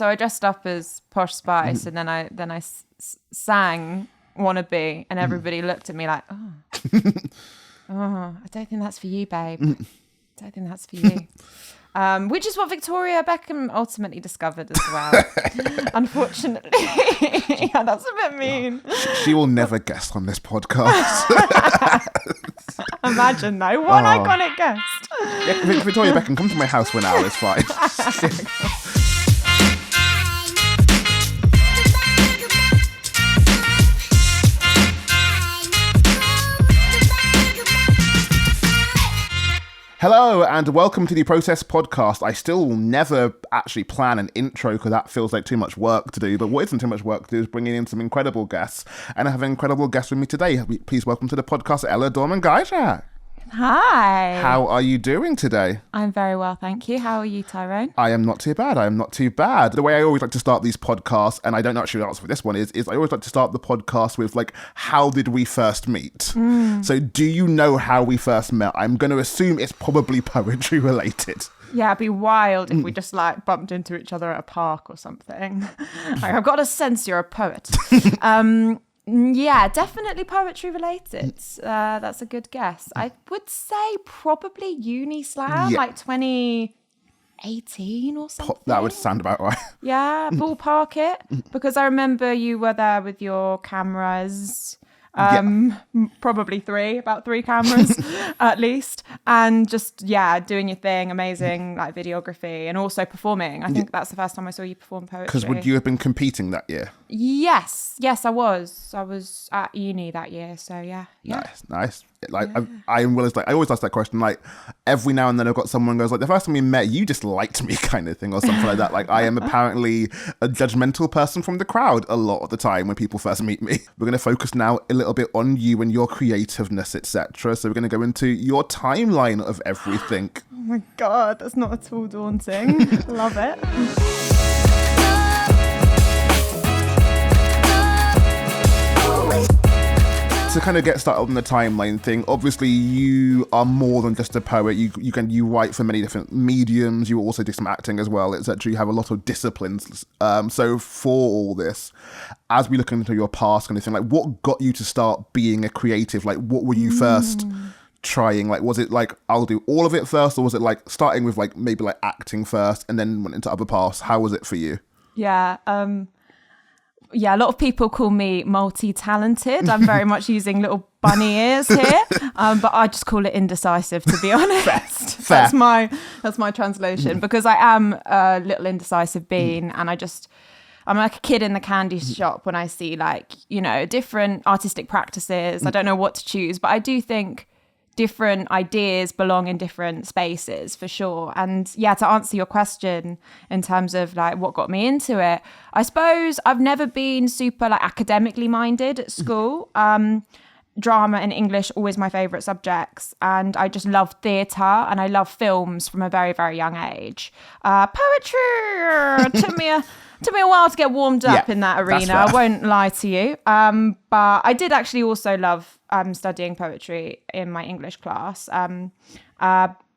So I dressed up as Posh Spice, and then I sang Wannabe, and everybody looked at me like, I don't think that's for you, babe. I don't think that's for you. Which is what Victoria Beckham ultimately discovered as well. Unfortunately. Yeah, that's a bit mean. She will never guest on this podcast. Imagine though, one iconic guest. Yeah, Victoria Beckham, come to my house for an hour, it's fine. Hello and welcome to the Process Podcast. I still will never actually plan an intro because that feels like too much work to do. But what isn't too much work to do is bringing in some incredible guests. And I have an incredible guest with me today. Please welcome to the podcast, Ella Dorman-Gajic. Hi. How are you doing today? I'm very well, thank you. How are you, Tyrone? I am not too bad. The way I always like to start these podcasts, and I don't actually answer for this one, is I always like to start the podcast with, like, how did we first meet? So do you know how we first met? I'm going to assume it's probably poetry related. Yeah, it'd be wild if we just, like, bumped into each other at a park or something. Like, I've got a sense you're a poet. Yeah, definitely poetry related. That's a good guess. I would say probably uni slam, like 2018 or something. That would sound about right. Yeah, ballpark it. Because I remember you were there with your cameras. Probably about three cameras at least, and just doing your thing, amazing, like videography and also performing. I think that's the first time I saw you perform poetry. Because would you have been competing that year? Yes, I was at uni that year, so yeah. Nice. Like, yeah. I always ask that question, like, every now and then I've got someone goes, like, the first time we met, you just liked me kind of thing or something like that. Like, I am apparently a judgmental person from the crowd a lot of the time when people first meet me. We're going to focus now a little bit on you and your creativeness, etc. So we're going to go into your timeline of everything. Oh my God, that's not at all daunting. Love it. To kind of get started on the timeline thing, obviously you are more than just a poet. You write for many different mediums. You also do some acting as well, etc. You have a lot of disciplines. So for all this, as we look into your past kind of thing, like, what got you to start being a creative? Like, what were you first trying? Like, was it like, I'll do all of it first, or was it like starting with like maybe like acting first and then went into other paths? How was it for you? Yeah, a lot of people call me multi-talented. I'm very much using little bunny ears here, but I just call it indecisive, to be honest. Fair. That's my translation, because I am a little indecisive being, and I'm like a kid in the candy shop when I see, like, you know, different artistic practices. I don't know what to choose, but I do think different ideas belong in different spaces for sure. And yeah, to answer your question in terms of like what got me into it, I suppose I've never been super like academically minded at school. Drama and English, always my favorite subjects, and I just love theatre and I love films from a very, very young age. Poetry took me a while to get warmed up in that arena, I won't lie to you. But I did actually also love studying poetry in my English class.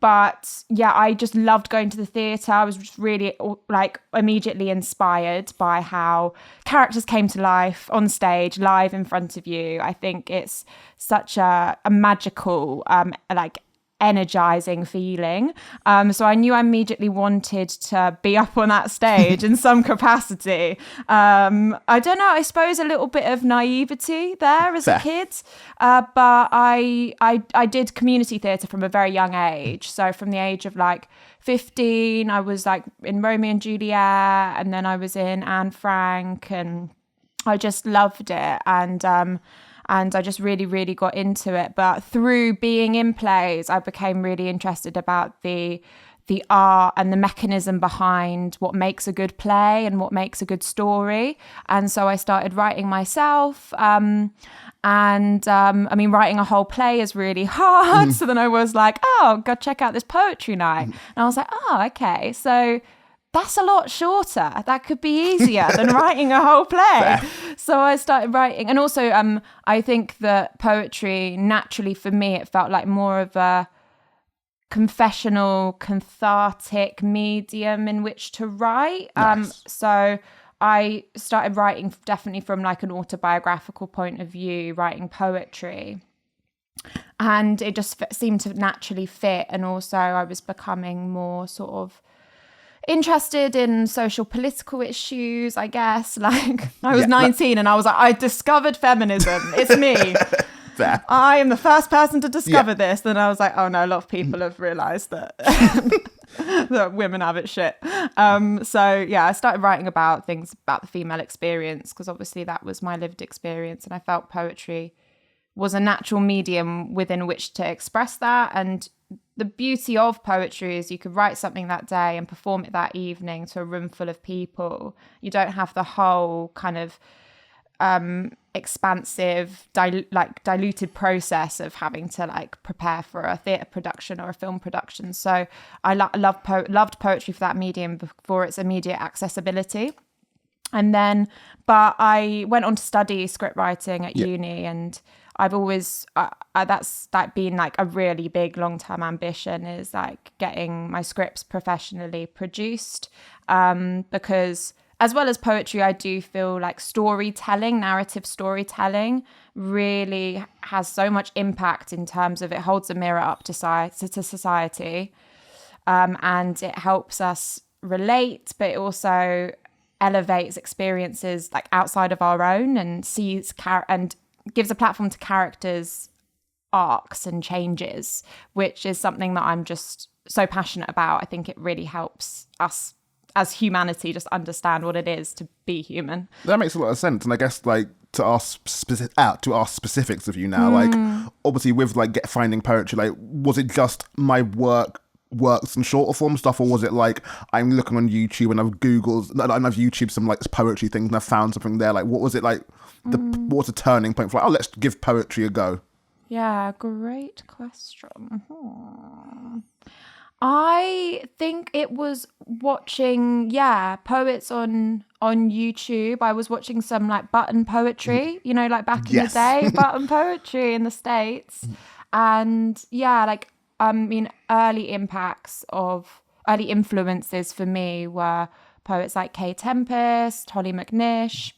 But yeah, I just loved going to the theatre. I was just really like immediately inspired by how characters came to life on stage, live in front of you. I think it's such a magical, like energizing feeling. So I knew I immediately wanted to be up on that stage in some capacity. I don't know, I suppose a little bit of naivety there as a kid. But I did community theatre from a very young age. So from the age of like 15, I was like in Romeo and Juliet, and then I was in Anne Frank, and I just loved it. And I just really, really got into it. But through being in plays, I became really interested about the art and the mechanism behind what makes a good play and what makes a good story. And so I started writing myself. I mean, writing a whole play is really hard. So then I was like, oh, go check out this poetry night. And I was like, oh, okay. So that's a lot shorter. That could be easier than writing a whole play. So I started writing. And also, I think that poetry, naturally for me, it felt like more of a confessional, cathartic medium in which to write. Nice. So I started writing definitely from like an autobiographical point of view, writing poetry. And it just seemed to naturally fit. And also I was becoming more sort of interested in social political issues, I guess. Like I was 19 and I was like, I discovered feminism. It's me. Fair. I am the first person to discover this. Then I was like, oh no, a lot of people have realized that that women have it shit. So yeah, I started writing about things about the female experience because obviously that was my lived experience, and I felt poetry was a natural medium within which to express that. And the beauty of poetry is you could write something that day and perform it that evening to a room full of people. You don't have the whole kind of expansive, diluted process of having to like prepare for a theatre production or a film production. So I loved poetry for that medium for its immediate accessibility. And then, but I went on to study script writing at uni, and I've always, that's like been like a really big long-term ambition, is like getting my scripts professionally produced, because as well as poetry, I do feel like storytelling, narrative storytelling really has so much impact in terms of it holds a mirror up to society, and it helps us relate, but it also elevates experiences like outside of our own and and gives a platform to characters' arcs and changes, which is something that I'm just so passionate about. I think it really helps us as humanity just understand what it is to be human. That makes a lot of sense. And I guess like to ask specifics of you now, like obviously with like finding poetry, like was it just my works and shorter form stuff, or was it like I'm looking on YouTube and I've YouTube some like poetry things and I found something there? Like what was it like? What was the turning point for like, oh, let's give poetry a go? Yeah, great question. I think it was watching, poets on YouTube. I was watching some like button poetry, you know, like back in the day, button poetry in the States. And yeah, like, I mean, early influences for me were poets like Kay Tempest, Holly McNish,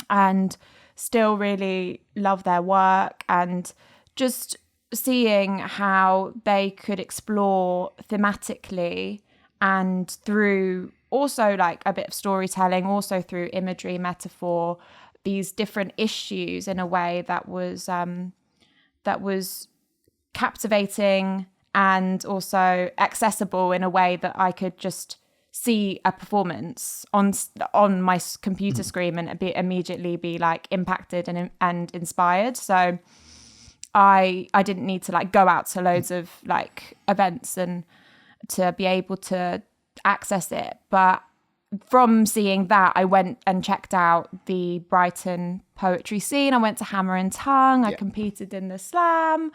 and still really love their work, and just seeing how they could explore thematically and through also like a bit of storytelling, also through imagery, metaphor, these different issues in a way that was captivating and also accessible in a way that I could just see a performance on my computer screen and immediately be like impacted and inspired. So I didn't need to like go out to loads of like events and to be able to access it. But from seeing that, I went and checked out the Brighton poetry scene. I went to Hammer and Tongue. I competed in the slam.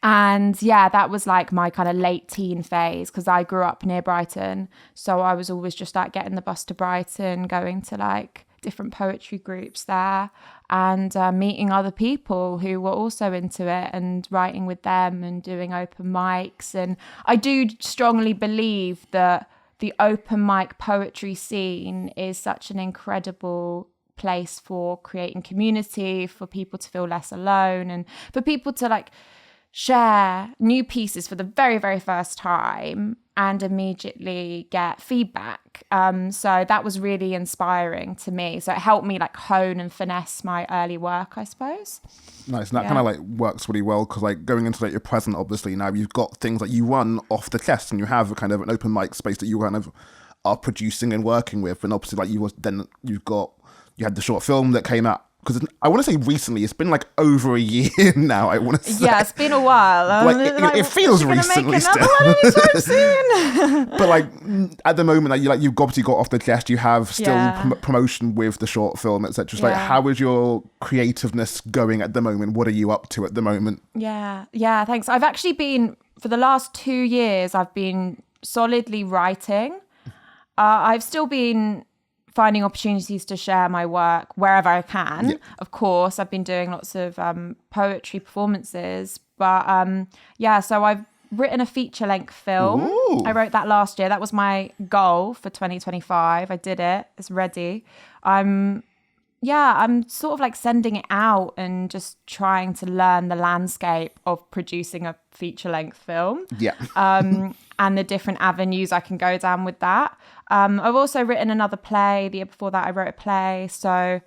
And yeah, that was like my kind of late teen phase because I grew up near Brighton. So I was always just like getting the bus to Brighton, going to like different poetry groups there, and meeting other people who were also into it and writing with them and doing open mics. And I do strongly believe that the open mic poetry scene is such an incredible place for creating community, for people to feel less alone, and for people to like share new pieces for the very, very first time and immediately get feedback. So that was really inspiring to me. So it helped me like hone and finesse my early work, I suppose. Nice. And that kind of like works really well because like going into like your present, obviously now you've got things that you run off the chest and you have a kind of an open mic space that you kind of are producing and working with. And obviously like you had the short film that came out. Because I want to say recently, it's been like over a year now. I want to say, yeah, it's been a while. It feels recently still. But like at the moment, like you've obviously got off the chest. You have still promotion with the short film, etc. Like, how is your creativeness going at the moment? What are you up to at the moment? Yeah, thanks. I've actually been for the last 2 years. I've been solidly writing. I've still been finding opportunities to share my work wherever I can. Of course, I've been doing lots of poetry performances, but so I've written a feature-length film. Ooh. I wrote that last year. That was my goal for 2025. I did it. It's ready. I'm sort of like sending it out and just trying to learn the landscape of producing a feature-length film. Yeah. And the different avenues I can go down with that. I've also written another play. The year before that, I wrote a play. So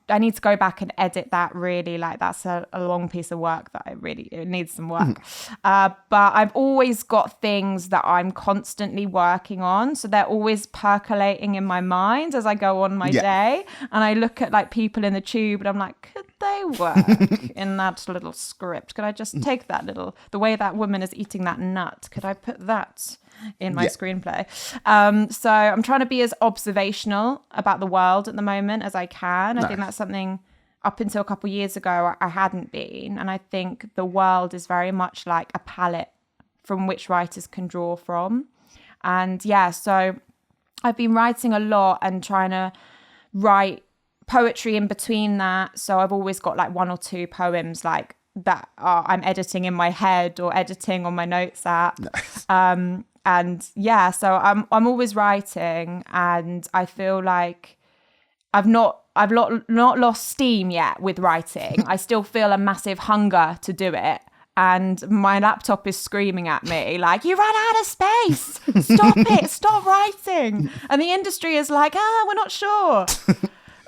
I need to go back and edit that really. Like that's a long piece of work that it needs some work. But I've always got things that I'm constantly working on. So they're always percolating in my mind as I go on my day. And I look at like people in the tube and I'm like, could they work in that little script? Could I just take the way that woman is eating that nut? Could I put that in my screenplay? So I'm trying to be as observational about the world at the moment as I can. I think that's something up until a couple of years ago I hadn't been. And I think the world is very much like a palette from which writers can draw from. And so I've been writing a lot and trying to write poetry in between that. So I've always got like one or two poems like that I'm editing in my head or editing on my notes app. Nice. So I'm always writing, and I feel like I've not lost steam yet with writing. I still feel a massive hunger to do it. And my laptop is screaming at me like, you ran out of space. Stop it. Stop writing. And the industry is like, we're not sure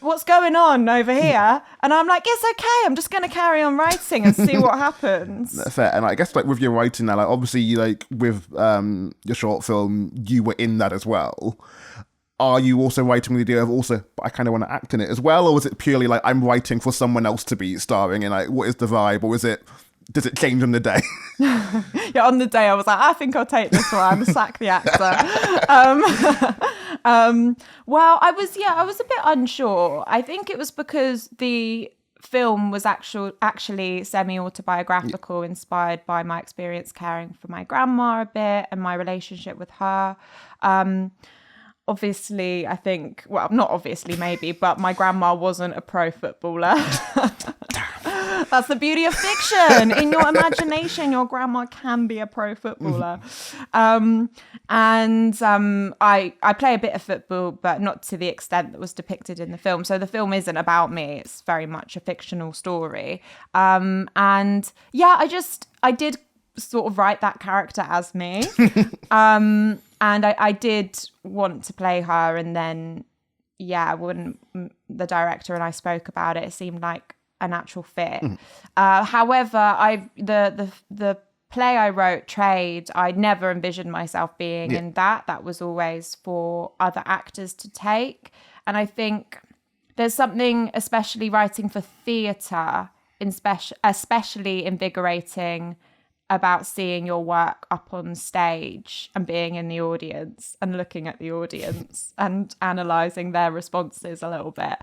what's going on over here. And I'm like, it's okay. I'm just going to carry on writing and see what happens. That's fair. And I guess like with your writing now, like obviously you like with your short film, you were in that as well. Are you also writing with the idea of also, but I kind of want to act in it as well? Or is it purely like I'm writing for someone else to be starring in? Like, what is the vibe? Or does it change on the day? On the day I was like, I think I'll take this one, sack the actor. Well, I was a bit unsure. I think it was because the film was actually semi-autobiographical, inspired by my experience caring for my grandma a bit and my relationship with her. Obviously, I think, well, not obviously, maybe, but my grandma wasn't a pro footballer. That's the beauty of fiction. In your imagination, your grandma can be a pro footballer. I play a bit of football, but not to the extent that was depicted in the film. So the film isn't about me. It's very much a fictional story. I did sort of write that character as me. And I did want to play her. And then, when the director and I spoke about it, it seemed like a natural fit. However, the play I wrote, Trade, I never envisioned myself being in that. That was always for other actors to take. And I think there's something, especially writing for theatre, especially invigorating about seeing your work up on stage and being in the audience and looking at the audience and analysing their responses a little bit.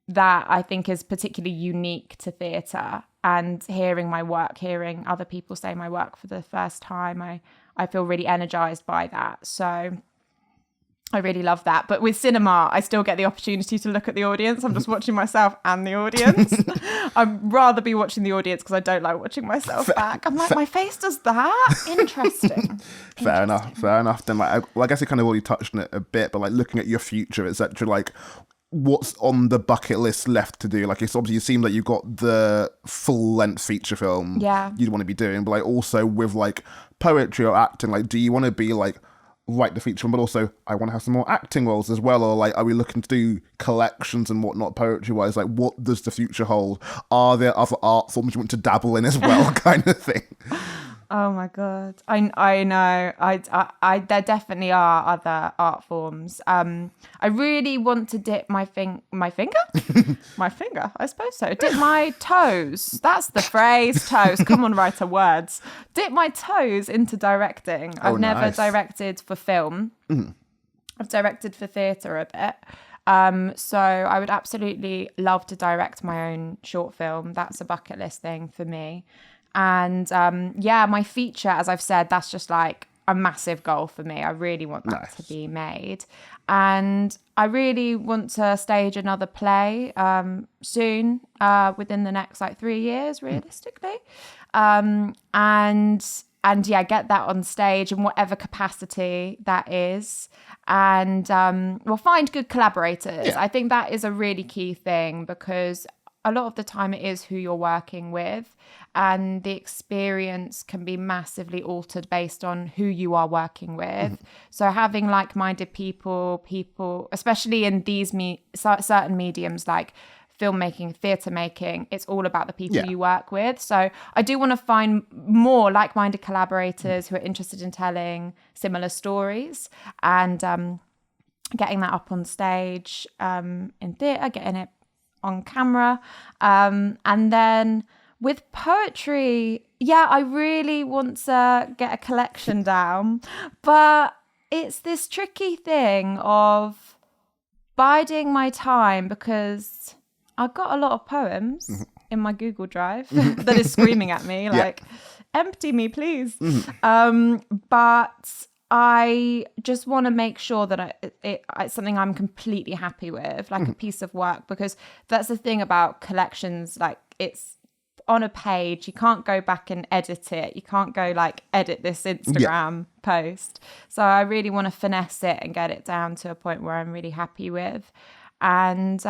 That I think is particularly unique to theatre, and hearing my work, hearing other people say my work for the first time, I feel really energised by that. So I really love that. But with cinema, I still get the opportunity to look at the audience. I'm just watching myself and the audience. I'd rather be watching the audience because I don't like watching myself back. I'm like, my face does that? Interesting. Fair enough. Then I guess you kind of already touched on it a bit, but like looking at your future, etc., like what's on the bucket list left to do? Like, it's obviously, it seems like you've got the full length feature film you'd want to be doing, but like also with like poetry or acting, like do you want to be like write the feature one, but also I want to have some more acting roles as well? Or like, are we looking to do collections and whatnot poetry wise? Like, what does the future hold? Are there other art forms you want to dabble in as well, kind of thing? Oh my God. I know. I there definitely are other art forms. I really want to dip my finger? My finger, I suppose so. Dip my toes. That's the phrase, toes. Come on, writer words. Dip my toes into directing. I've never directed for film. I've directed for theatre a bit. So I would absolutely love to direct my own short film. That's a bucket list thing for me. And my feature, as I've said, that's just like a massive goal for me. I really want that to be made. And I really want to stage another play soon, within the next like 3 years, realistically. And yeah, get that on stage in whatever capacity that is. And we'll find good collaborators. Yeah. I think that is a really key thing, because a lot of the time it is who you're working with, and the experience can be massively altered based on who you are working with. So having like-minded people, especially in these certain mediums like filmmaking, theatre making, it's all about the people you work with. So I do want to find more like-minded collaborators who are interested in telling similar stories, and getting that up on stage, in theatre, getting it on camera. And then with poetry, yeah, I really want to get a collection down, but it's this tricky thing of biding my time, because I've got a lot of poems in my Google Drive that is screaming at me, like, empty me, please. But I just want to make sure that it's something I'm completely happy with, like a piece of work, because that's the thing about collections. Like, it's on a page, you can't go back and edit it. You can't go like edit this Instagram post. So I really want to finesse it and get it down to a point where I'm really happy with. And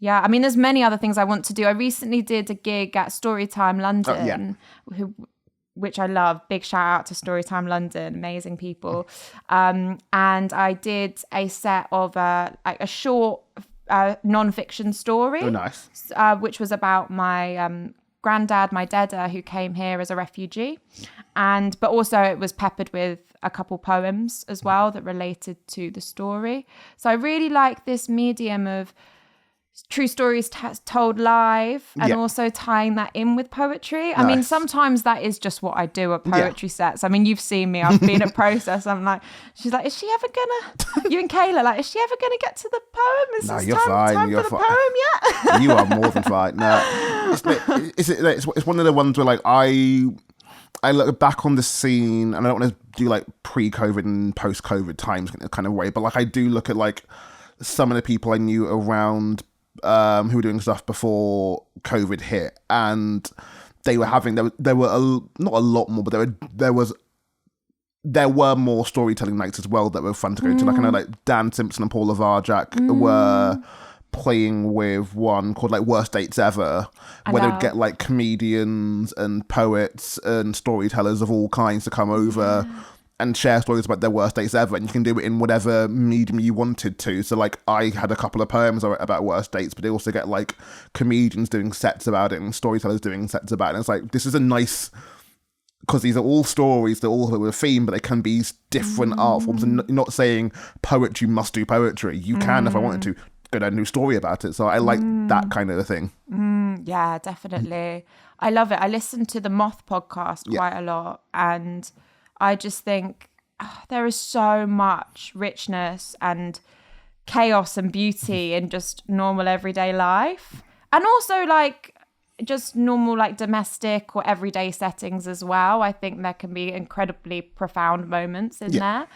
yeah, I mean, there's many other things I want to do. I recently did a gig at Storytime London, which I love. Big shout out to Storytime London, amazing people. And I did a set of a short non-fiction story. Oh, nice. Which was about my granddad, my dada, who came here as a refugee. But also it was peppered with a couple poems as well that related to the story. So I really like this medium of true stories told live, and also tying that in with poetry. Nice. I mean, sometimes that is just what I do at poetry sets. I mean, you've seen me, I've been at Process. I'm like, she's like, is she ever gonna, you and Kayla, like, is she ever gonna get to the poem? Is this time for the poem yet? You are more than fine. No, it's one of the ones where like I look back on the scene, and I don't want to do like pre-COVID and post-COVID times kind of way, but like I do look at like some of the people I knew around who were doing stuff before COVID hit, and they were having there were not a lot more, but there were more storytelling nights as well that were fun to go to. Like I know like Dan Simpson and Paula Varjak were playing with one called like Worst Dates Ever, where they would get like comedians and poets and storytellers of all kinds to come over and share stories about their worst dates ever, and you can do it in whatever medium you wanted to. So like I had a couple of poems about worst dates, but they also get like comedians doing sets about it and storytellers doing sets about it. And it's like, this is a nice, because these are all stories, they're all with a theme, but they can be different art forms. And not saying poetry must do poetry. You can, if I wanted to, get a new story about it. So I like that kind of a thing. Yeah, definitely. I love it. I listen to the Moth podcast quite a lot, and I just think there is so much richness and chaos and beauty in just normal everyday life. And also like just normal like domestic or everyday settings as well. I think there can be incredibly profound moments in there.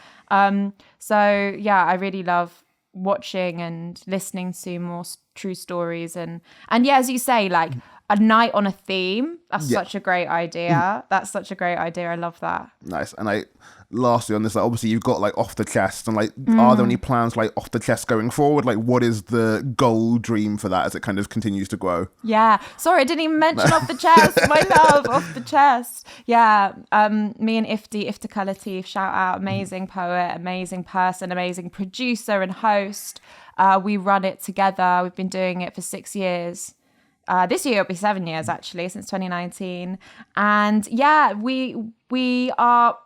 So yeah, I really love watching and listening to more true stories. And yeah, as you say, like a night on a theme, that's such a great idea. That's such a great idea. I love that. Nice. And lastly on this, like, obviously you've got like Off the Chest, and like are there any plans like Off the Chest going forward? Like what is the goal, dream for that as it kind of continues to grow? Yeah, sorry, I didn't even mention Off the Chest. My love, Off the Chest. Yeah, me and Ifti Kalatif, shout out, amazing poet, amazing person, amazing producer and host. We run it together. We've been doing it for 6 years. This year it'll be 7 years actually, since 2019. And yeah, we are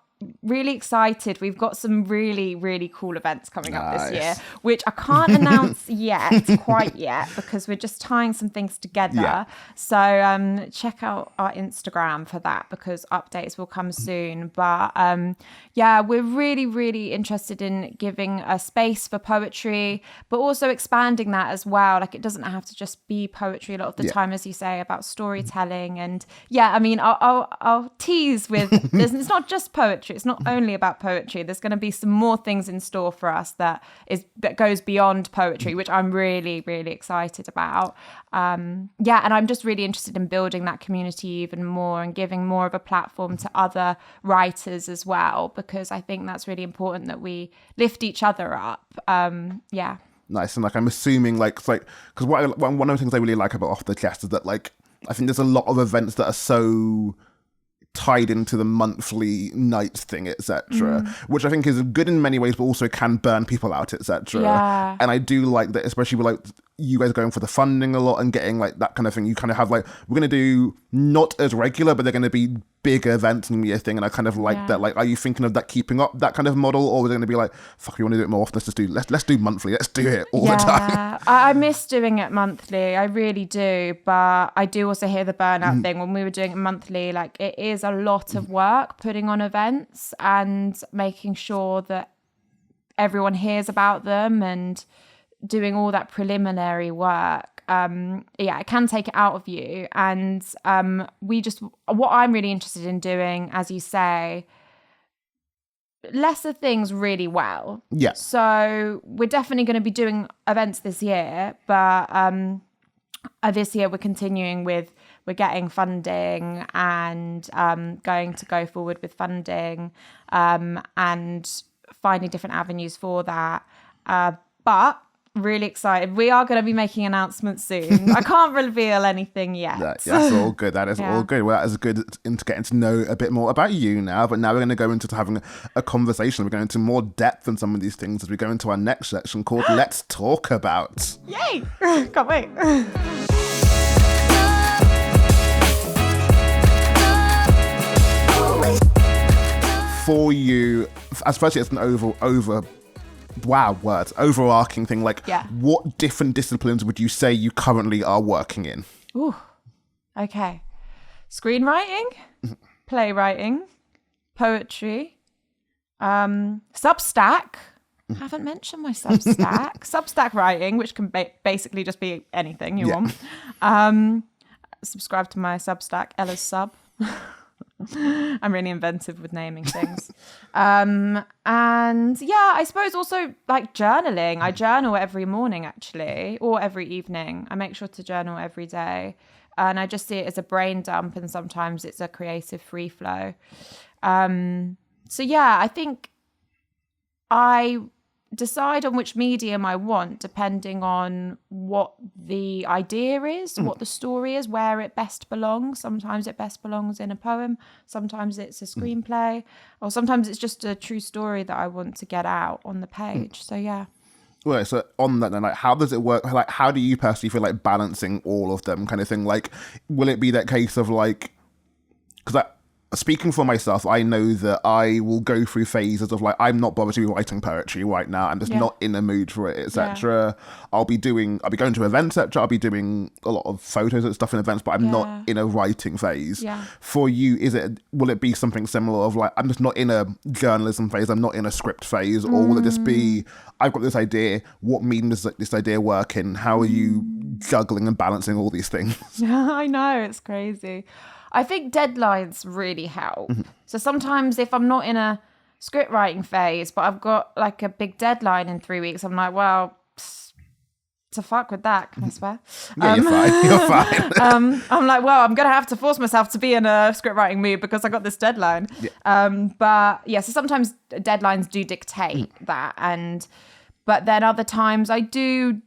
really excited. We've got some really, really cool events coming up this year, which I can't announce quite yet, because we're just tying some things together. Yeah. So check out our Instagram for that, because updates will come soon. But yeah, we're really, really interested in giving a space for poetry, but also expanding that as well. Like it doesn't have to just be poetry a lot of the time, as you say, about storytelling. And yeah, I mean, I'll tease with, it's not just poetry. poetry. It's not only about poetry. There's going to be some more things in store for us that goes beyond poetry, which I'm really, really excited about. And I'm just really interested in building that community even more and giving more of a platform to other writers as well, because I think that's really important that we lift each other up. Nice. And like, I'm assuming like because one of the things I really like about Off the Chest is that like, I think there's a lot of events that are so tied into the monthly nights thing, etc., which I think is good in many ways, but also can burn people out, etc. Yeah. And I do like that, especially with like you guys going for the funding a lot and getting like that kind of thing. You kind of have like, we're going to do not as regular, but they're going to be big events and be a thing. And I kind of like that. Like, are you thinking of that, keeping up that kind of model, or is it going to be like, fuck, we want to do it more often? Let's do monthly. Let's do it all the time. I miss doing it monthly. I really do. But I do also hear the burnout thing. When we were doing it monthly, like, it is a lot of work putting on events and making sure that everyone hears about them and doing all that preliminary work. It can take it out of you. And what I'm really interested in doing, as you say, lesser things really well. Yeah. So we're definitely going to be doing events this year, but this year we're continuing with, we're getting funding and going to go forward with funding and finding different avenues for that. But really excited. We are going to be making announcements soon. I can't reveal anything yet. That's all good. That is all good. Well, that is good into getting to know a bit more about you now. But now we're going to go into having a conversation. We're going into more depth in some of these things as we go into our next section called Let's Talk About. Yay! Can't wait. For you, especially as an overarching thing, like, what different disciplines would you say you currently are working in? Ooh, okay. Screenwriting, playwriting, poetry, Substack. I haven't mentioned my Substack. Substack writing, which can basically just be anything you want. Subscribe to my Substack, Ella's Sub. I'm really inventive with naming things. And I suppose also like journaling. I journal every morning actually, or every evening. I make sure to journal every day. And I just see it as a brain dump, and sometimes it's a creative free flow. I think I decide on which medium I want depending on what the idea is, what the story is, where it best belongs. Sometimes it best belongs in a poem, sometimes it's a screenplay, or sometimes it's just a true story that I want to get out on the page. Well, so on that then, like, how does it work? Like, how do you personally feel like balancing all of them kind of thing? Like, will it be that case of like, because speaking for myself, I know that I will go through phases of like, I'm not bothered to be writing poetry right now. I'm just not in the mood for it, etc. I'll be going to events, etc. I'll be doing a lot of photos and stuff in events, but I'm not in a writing phase. For you, will it be something similar of like, I'm just not in a journalism phase, I'm not in a script phase, or will it just be, I've got this idea, what medium does this idea work in? How are you juggling and balancing all these things? I know, it's crazy. I think deadlines really help. So sometimes if I'm not in a script writing phase, but I've got like a big deadline in 3 weeks, I'm like, well, to fuck with that, can I swear? Yeah, you're fine. I'm like, well, I'm going to have to force myself to be in a script writing mood because I got this deadline. So sometimes deadlines do dictate that. But then other times I do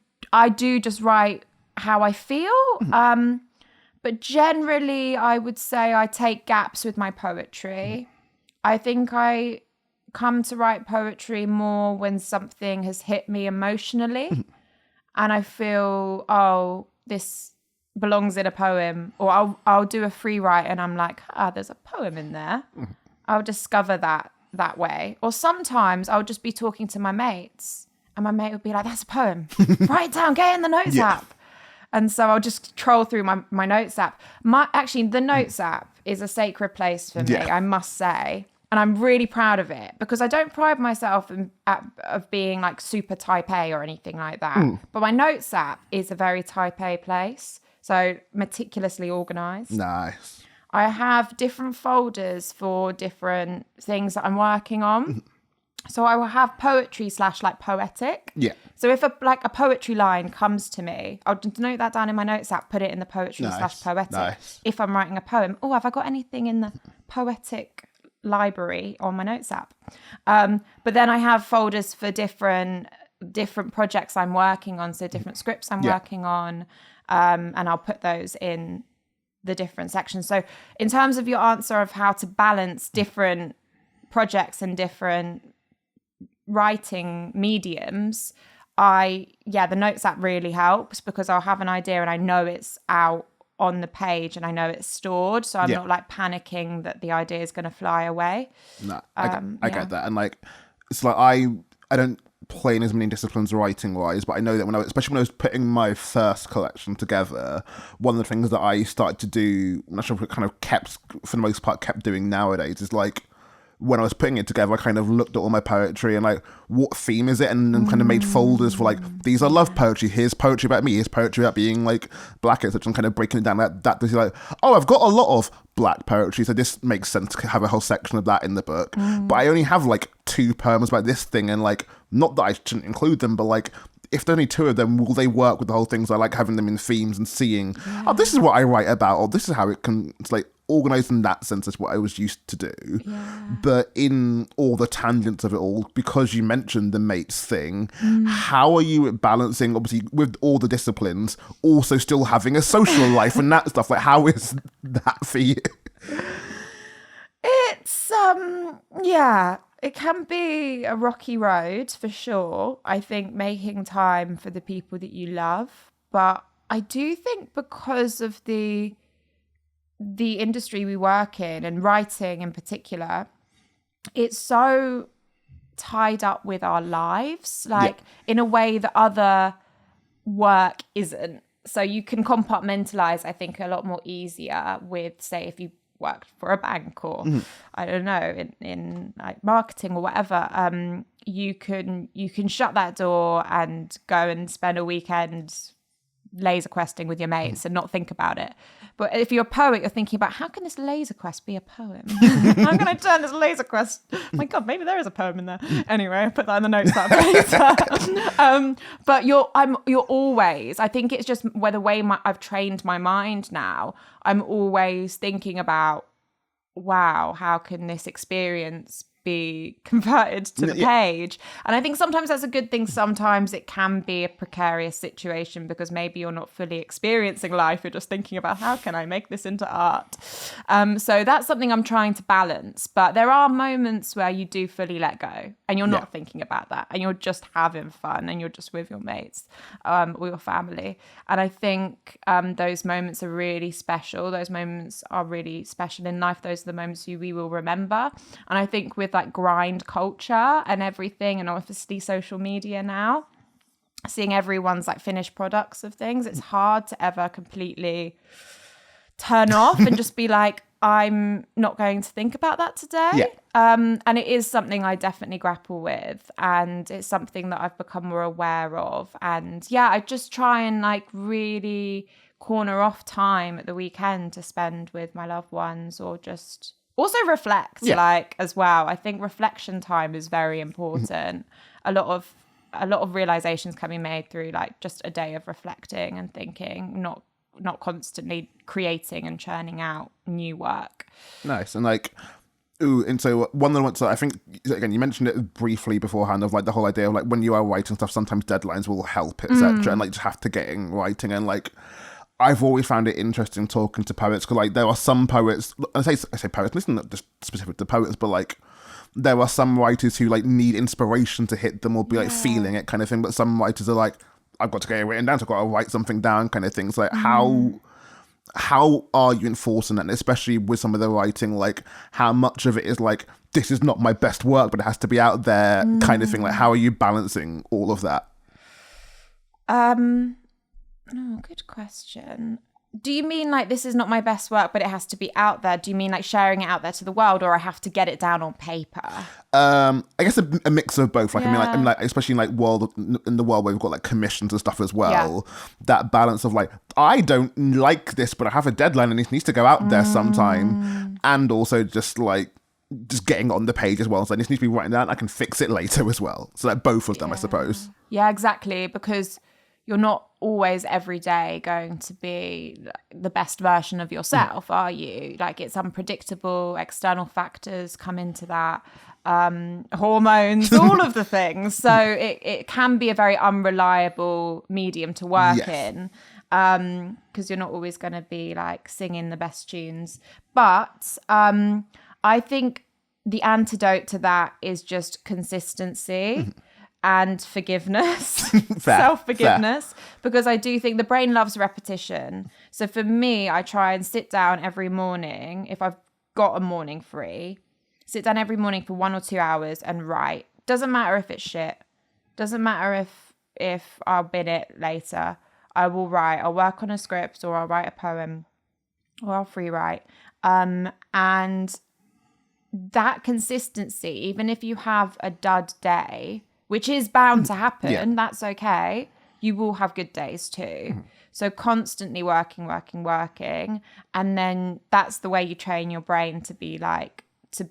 just write how I feel. But generally, I would say I take gaps with my poetry. I think I come to write poetry more when something has hit me emotionally and I feel, oh, this belongs in a poem. Or I'll do a free write and I'm like, there's a poem in there. I'll discover that way. Or sometimes I'll just be talking to my mates and my mate would be like, that's a poem. Write it down, get it in the notes app. And so I'll just troll through my notes app. The notes app is a sacred place for me, I must say. And I'm really proud of it because I don't pride myself of being like super type A or anything like that. But my notes app is a very type A place. So meticulously organized. Nice. I have different folders for different things that I'm working on. So I will have poetry / like poetic. Yeah. So if a poetry line comes to me, I'll note that down in my notes app, put it in the poetry / poetic. Nice. If I'm writing a poem, have I got anything in the poetic library on my notes app? But then I have folders for different projects I'm working on, so different scripts I'm working on, and I'll put those in the different sections. So in terms of your answer of how to balance different projects and different writing mediums, the notes app really helps, because I'll have an idea and I know it's out on the page and I know it's stored, so I'm not like panicking that the idea is going to fly away. No, I get that. And like, it's like I don't play in as many disciplines writing wise, but I know that especially when I was putting my first collection together, one of the things that I started to do, I'm not sure if it kind of for the most part kept doing nowadays, is like, when I was putting it together, I kind of looked at all my poetry and like, what theme is it? And then kind of made folders for like, these are love poetry. Here's poetry about me. Here's poetry about being like black, etc. And kind of breaking it down. That is like, I've got a lot of black poetry, so this makes sense to have a whole section of that in the book. But I only have like 2 poems about this thing, and like, not that I shouldn't include them, but like, if there are only 2 of them, will they work with the whole thing? So I like having them in themes and seeing, this is what I write about, or this is how it's like organised in that sense is what I was used to do. But in all the tangents of it all, because you mentioned the mates thing, how are you balancing, obviously, with all the disciplines, also still having a social life and that stuff? Like, how is that for you? It's, it can be a rocky road for sure. I think making time for the people that you love. But I do think because of the industry we work in, and writing in particular, it's so tied up with our lives, like in a way that other work isn't. So you can compartmentalize, I think, a lot more easier with, say, if you worked for a bank or I don't know, in like marketing or whatever, you can shut that door and go and spend a weekend laser questing with your mates and not think about it. But if you're a poet, you're thinking about, how can this laser quest be a poem? How can I turn this laser quest? My God, maybe there is a poem in there. Anyway, I'll put that in the notes up later. But you're always, I think it's just where the way I've trained my mind now, I'm always thinking about, wow, how can this experience be converted to the page? And I think sometimes that's a good thing. Sometimes it can be a precarious situation because maybe you're not fully experiencing life. You're just thinking about, how can I make this into art? So that's something I'm trying to balance. But there are moments where you do fully let go and you're not thinking about that, and you're just having fun and you're just with your mates or your family. And I think those moments are really special. Those moments are really special in life. Those are the moments we will remember. And I think with like grind culture and everything, and obviously social media now, seeing everyone's like finished products of things, it's hard to ever completely turn off and just be like, I'm not going to think about that today. And it is something I definitely grapple with, and it's something that I've become more aware of. And I just try and like really corner off time at the weekend to spend with my loved ones, or just also reflect like as well. I think reflection time is very important. A lot of realizations can be made through like just a day of reflecting and thinking, not constantly creating and churning out new work. Nice. And like, and so one of the ones that I think, again, you mentioned it briefly beforehand, of like the whole idea of like, when you are writing stuff, sometimes deadlines will help, etc. And like, just have to get in writing. And like, I've always found it interesting talking to poets, because like, there are some poets, I say poets, this is not just specific to poets, but like, there are some writers who like need inspiration to hit them, or be like feeling it kind of thing. But some writers are like, I've got to get it written down, so I've got to write something down kind of thing. So like, how are you enforcing that? And especially with some of the writing, like how much of it is like, this is not my best work, but it has to be out there kind of thing. Like, how are you balancing all of that? Good question. Do you mean like this is not my best work, but it has to be out there? Do you mean like sharing it out there to the world, or I have to get it down on paper? I guess a mix of both. Like Yeah. I mean, like especially in like in the world where we've got like commissions and stuff as well. That balance of like, I don't like this, but I have a deadline and it needs to go out there sometime, and also just getting it on the page as well. So this needs to be written down. I can fix it later as well. So like both of them, I suppose. Yeah, exactly. Because you're not always every day going to be the best version of yourself, are you? Like, it's unpredictable. External factors come into that. Hormones, all of the things. So it can be a very unreliable medium to work in, because you're not always going to be like singing the best tunes. But I think the antidote to that is just consistency. And forgiveness, self-forgiveness, because I do think the brain loves repetition. So for me, I try and sit down every morning, if I've got a morning free, sit down every morning for 1 or 2 hours and write. Doesn't matter if it's shit. Doesn't matter if I'll bin it later. I will write. I'll work on a script, or I'll write a poem, or I'll free write. And that consistency, even if you have a dud day, which is bound to happen, that's okay, you will have good days too. So constantly working. And then that's the way you train your brain to be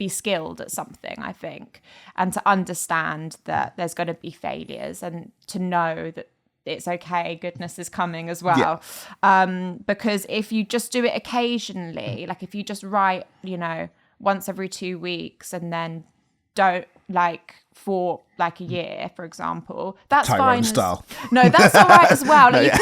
skilled at something, I think, and to understand that there's going to be failures, and to know that it's okay, goodness is coming as well. Because if you just do it occasionally, like if you just write, once every 2 weeks, and then don't for a year, for example, that's Tyrone fine. Style. No, that's all right as well. Like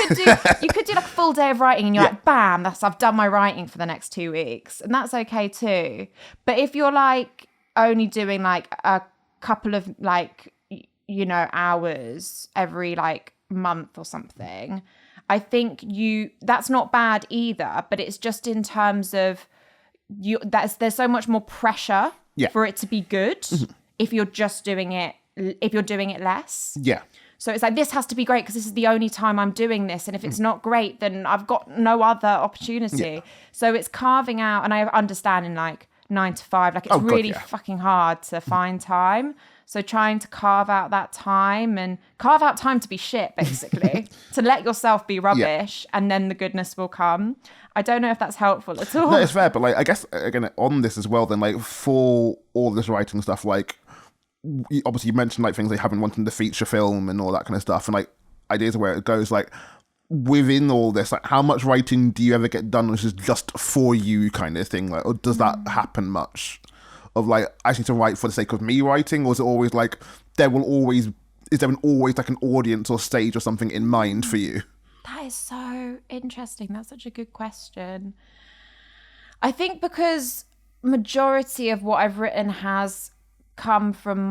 you could do like a full day of writing, and you're like, bam, I've done my writing for the next 2 weeks, and that's okay too. But if you're like only doing like a couple of hours every month or something, I think that's not bad either. But it's just in terms of there's so much more pressure for it to be good. If you're just doing it, less. Yeah. So it's like, this has to be great because this is the only time I'm doing this. And if it's not great, then I've got no other opportunity. Yeah. So it's carving out, and I understand in 9 to 5, it's really fucking hard to find time. So trying to carve out that time, and carve out time to be shit, basically, to let yourself be rubbish, and then the goodness will come. I don't know if that's helpful at all. No, it's fair, but I guess again on this as well, then for all this writing stuff, obviously you mentioned things like having wanting the feature film and all that kind of stuff, and ideas of where it goes. Within all this, how much writing do you ever get done which is just for you kind of thing, or does that happen much? Of I need to write for the sake of me writing, or is it always there always an audience or stage or something in mind for you? That is so interesting. That's such a good question. I think because majority of what I've written has come from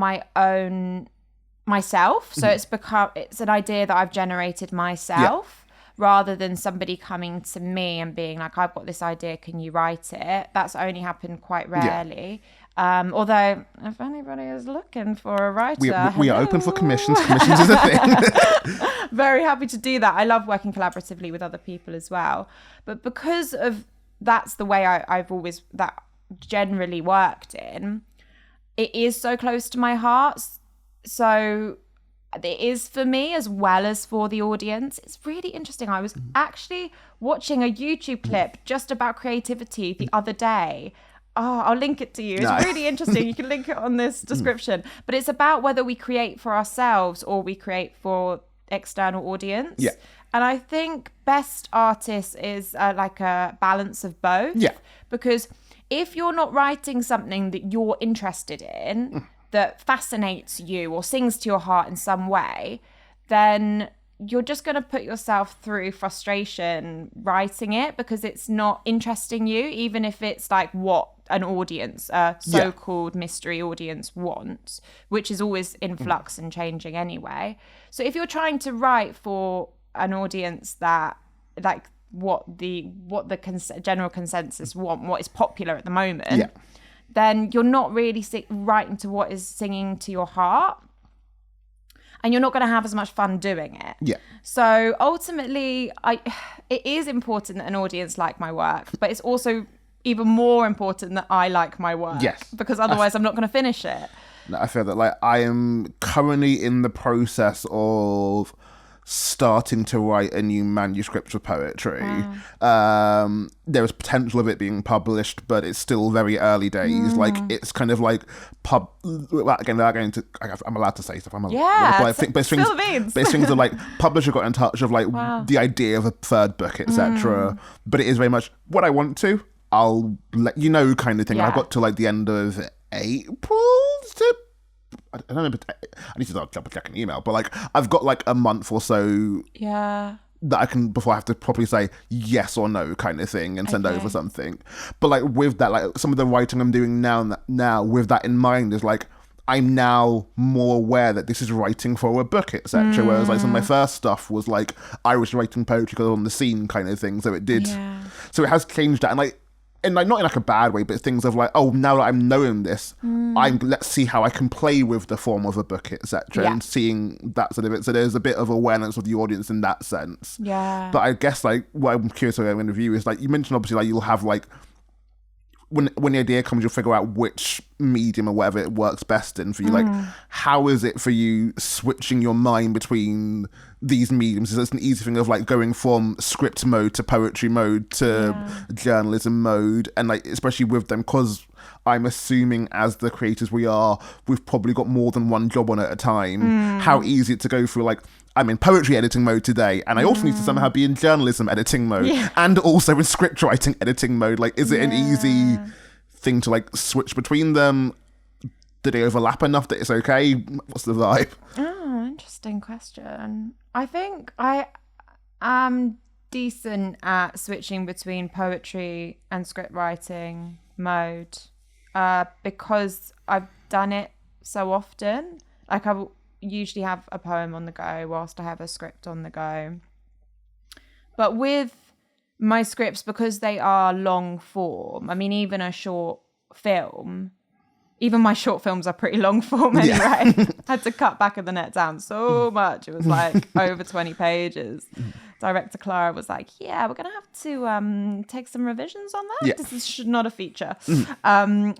myself. So it's an idea that I've generated myself, rather than somebody coming to me and being like, I've got this idea, can you write it? That's only happened quite rarely. Although if anybody is looking for a writer, we are open for commissions. Commissions is a thing. Very happy to do that. I love working collaboratively with other people as well. But because of that's the way I've always generally worked in, it is so close to my heart. So it is for me as well as for the audience. It's really interesting. I was actually watching a YouTube clip just about creativity the other day. Oh, I'll link it to you. It's really interesting. You can link it on this description. But it's about whether we create for ourselves or we create for external audience. Yeah. And I think best artists is a balance of both. Yeah. Because if you're not writing something that you're interested in, that fascinates you or sings to your heart in some way, then you're just going to put yourself through frustration writing it because it's not interesting you, even if it's what an audience, a so-called mystery audience wants, which is always in flux and changing anyway. So if you're trying to write for an audience that what the general consensus want, what is popular at the moment, then you're not really writing to what is singing to your heart. and you're not going to have as much fun doing it. Yeah. So ultimately, it is important that an audience like my work, but it's also even more important that I like my work. Yes. Because otherwise I'm not going to finish it. No, I feel that like I am currently in the process of starting to write a new manuscript for poetry. Wow. There is potential of it being published, but it's still very early days. Like it's kind of like again, without going to, I'm allowed to say stuff. But I think, but things are like publisher got in touch of like the idea of a third book, etc. But it is very much what I want to. I'll let you know, kind of thing. I've got to like the end of April to. I don't know. I need to double check an email, but like I've got like a month or so. Yeah. That I can before I have to properly say yes or no, kind of thing, and send over something. But like with that, like some of the writing I'm doing now with that in mind is like I'm now more aware that this is writing for a book, etc. Whereas like some of my first stuff was like I was writing poetry because I was on the scene, kind of thing. So it did. Yeah. So it has changed that, and like not in like a bad way, but things of like, oh, now that I'm knowing this, let's see how I can play with the form of a book, etc. And seeing that sort of it. So there's a bit of awareness of the audience in that sense. Yeah. But I guess like what I'm curious about in the review is like you mentioned obviously like you'll have like when the idea comes, you'll figure out which medium or whatever it works best in for you. Like, how is it for you switching your mind between these mediums? Is it an easy thing of like going from script mode to poetry mode to journalism mode? And like, especially with them, because I'm assuming as the creators we've probably got more than one job on at a time. How easy it to go through like, I'm in poetry editing mode today, and I also need to somehow be in journalism editing mode, and also in script writing editing mode. Like, is it an easy thing to like switch between them? Do they overlap enough that it's okay? What's the vibe? Oh, interesting question. I think I am decent at switching between poetry and script writing mode because I've done it so often. Like I usually have a poem on the go whilst I have a script on the go. But with my scripts, because they are long form, I mean, even a short film, even my short films are pretty long form anyway. I had to cut back of the net down so much. It was like over 20 pages. Director Clara was like, yeah, we're going to have to take some revisions on that. This is not a feature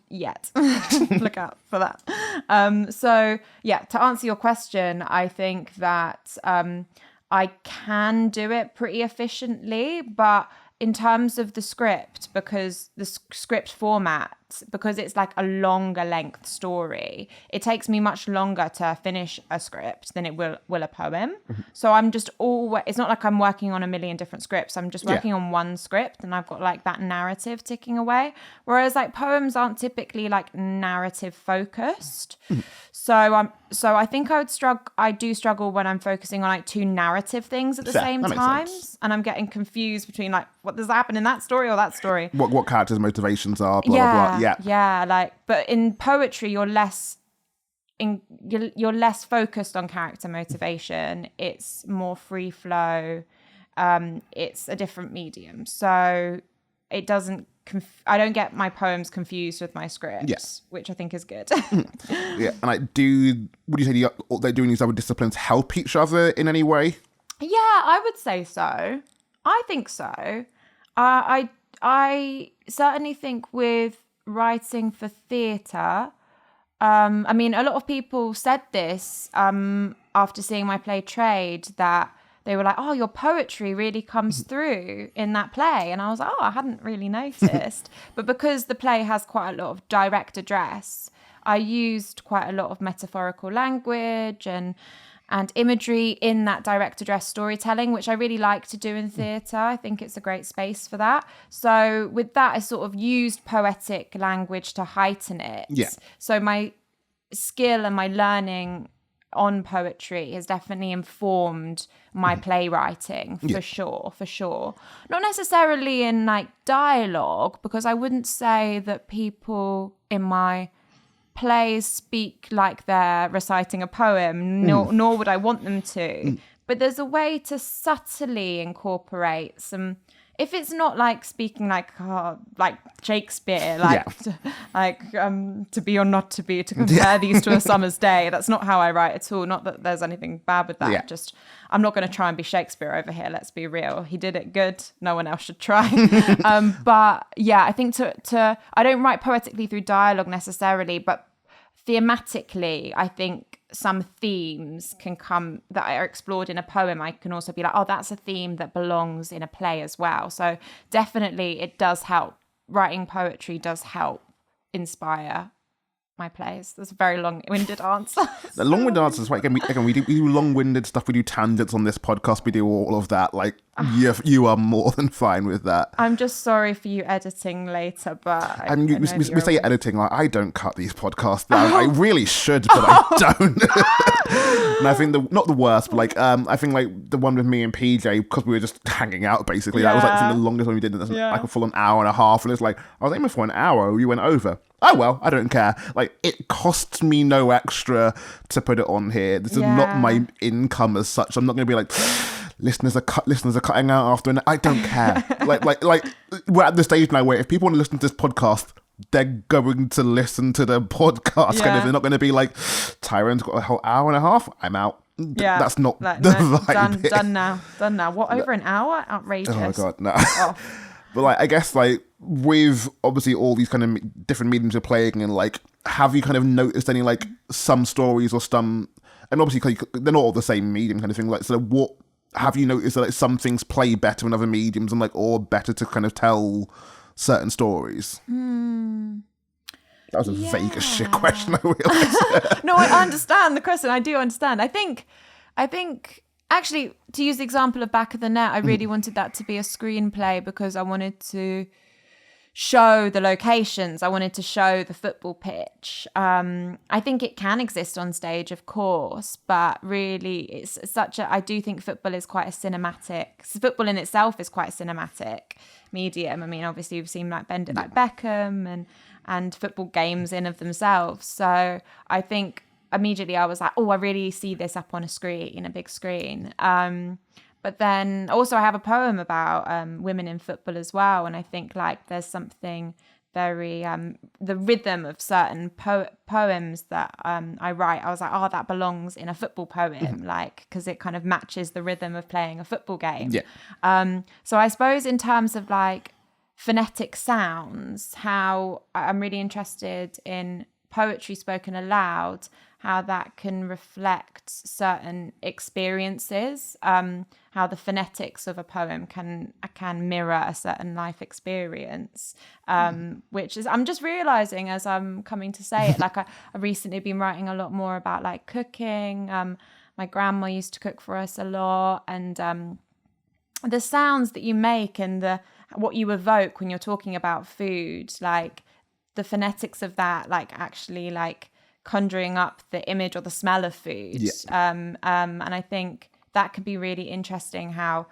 yet. Look out for that. So, yeah, to answer your question, I think that I can do it pretty efficiently, but in terms of the script, because the script format, because it's like a longer length story, it takes me much longer to finish a script than it will a poem. So I'm just always, it's not like I'm working on a million different scripts. I'm just working on one script and I've got like that narrative ticking away. Whereas like poems aren't typically like narrative focused. So I think I do struggle when I'm focusing on like two narrative things at the same time. And I'm getting confused between like, what does happen in that story or that story? What characters' motivations are, blah, blah, blah. Yeah, like, but in poetry, you're less focused on character motivation. It's more free flow. It's a different medium, so it doesn't. I don't get my poems confused with my scripts, which I think is good. And would you say they're doing these other disciplines help each other in any way? Yeah, I would say so. I think so. I certainly think with writing for theatre, I mean, a lot of people said this after seeing my play Trade, that they were like, oh, your poetry really comes through in that play. And I was like, oh, I hadn't really noticed. But because the play has quite a lot of direct address, I used quite a lot of metaphorical language and imagery in that direct address storytelling, which I really like to do in theatre. I think it's a great space for that. So with that, I sort of used poetic language to heighten it. So my skill and my learning on poetry has definitely informed my playwriting for sure. Not necessarily in like dialogue, because I wouldn't say that people in my plays speak like they're reciting a poem, nor would I want them to. But there's a way to subtly incorporate some. if it's not like speaking like Shakespeare, like to be or not to be, to compare these to a summer's day, that's not how I write at all. Not that there's anything bad with that. Just I'm not going to try and be Shakespeare over here. Let's be real. He did it good. No one else should try. But yeah, I think to I don't write poetically through dialogue necessarily, but thematically, I think some themes can come that are explored in a poem. I can also be like, oh, that's a theme that belongs in a play as well. So definitely it does help. Writing poetry does help inspire my plays. That's a very long-winded answer. The long-winded answers, right? Again, we do long-winded stuff. We do tangents on this podcast. We do all of that. Like, you are more than fine with that. I'm just sorry for you editing later, but we say editing. Like, I don't cut these podcasts down. I really should, but I don't. And I think not the worst, but like I think like the one with me and PJ, because we were just hanging out basically. That was like the longest one we did. Like a full an hour and a half, and it's like I was aiming for an hour. You went over. Oh well, I don't care. Like, it costs me no extra to put it on here. This is not my income as such. I'm not going to be like, listeners are cutting out after, and I don't care. like we're at the stage now where if people want to listen to this podcast, they're going to listen to the podcast. Kind of, they're not going to be like, Tyrone's got a whole hour and a half. I'm out. Yeah, that's not like, the vibe. Done now. What, over an hour? Outrageous. Oh my god, no. But like, I guess like with obviously all these kind of different mediums you're playing, and like, have you kind of noticed any like some stories or some, and obviously they're not all the same medium kind of thing. Like, so what have you noticed that like some things play better in other mediums, and like, or better to kind of tell certain stories? That was a vague as shit question, I realised. No, I understand the question. I do understand. I think actually, to use the example of Back of the Net, I really wanted that to be a screenplay because I wanted to show the locations. I wanted to show the football pitch. I think it can exist on stage, of course, but really it's I do think football is quite a cinematic, football in itself is quite a cinematic medium. I mean, obviously you've seen like Bend It Like Beckham and football games in of themselves. So I think immediately I was like, oh, I really see this up on a big screen. But then also I have a poem about women in football as well. And I think like there's something very, the rhythm of certain poems that I write, I was like, oh, that belongs in a football poem, like, because it kind of matches the rhythm of playing a football game. Yeah. So I suppose in terms of like phonetic sounds, how I'm really interested in poetry spoken aloud, how that can reflect certain experiences, how the phonetics of a poem can mirror a certain life experience, which is, I'm just realizing as I'm coming to say it, like I've recently been writing a lot more about like cooking. My grandma used to cook for us a lot, and the sounds that you make and what you evoke when you're talking about food, like the phonetics of that, like actually like conjuring up the image or the smell of food. And I think that could be really interesting, how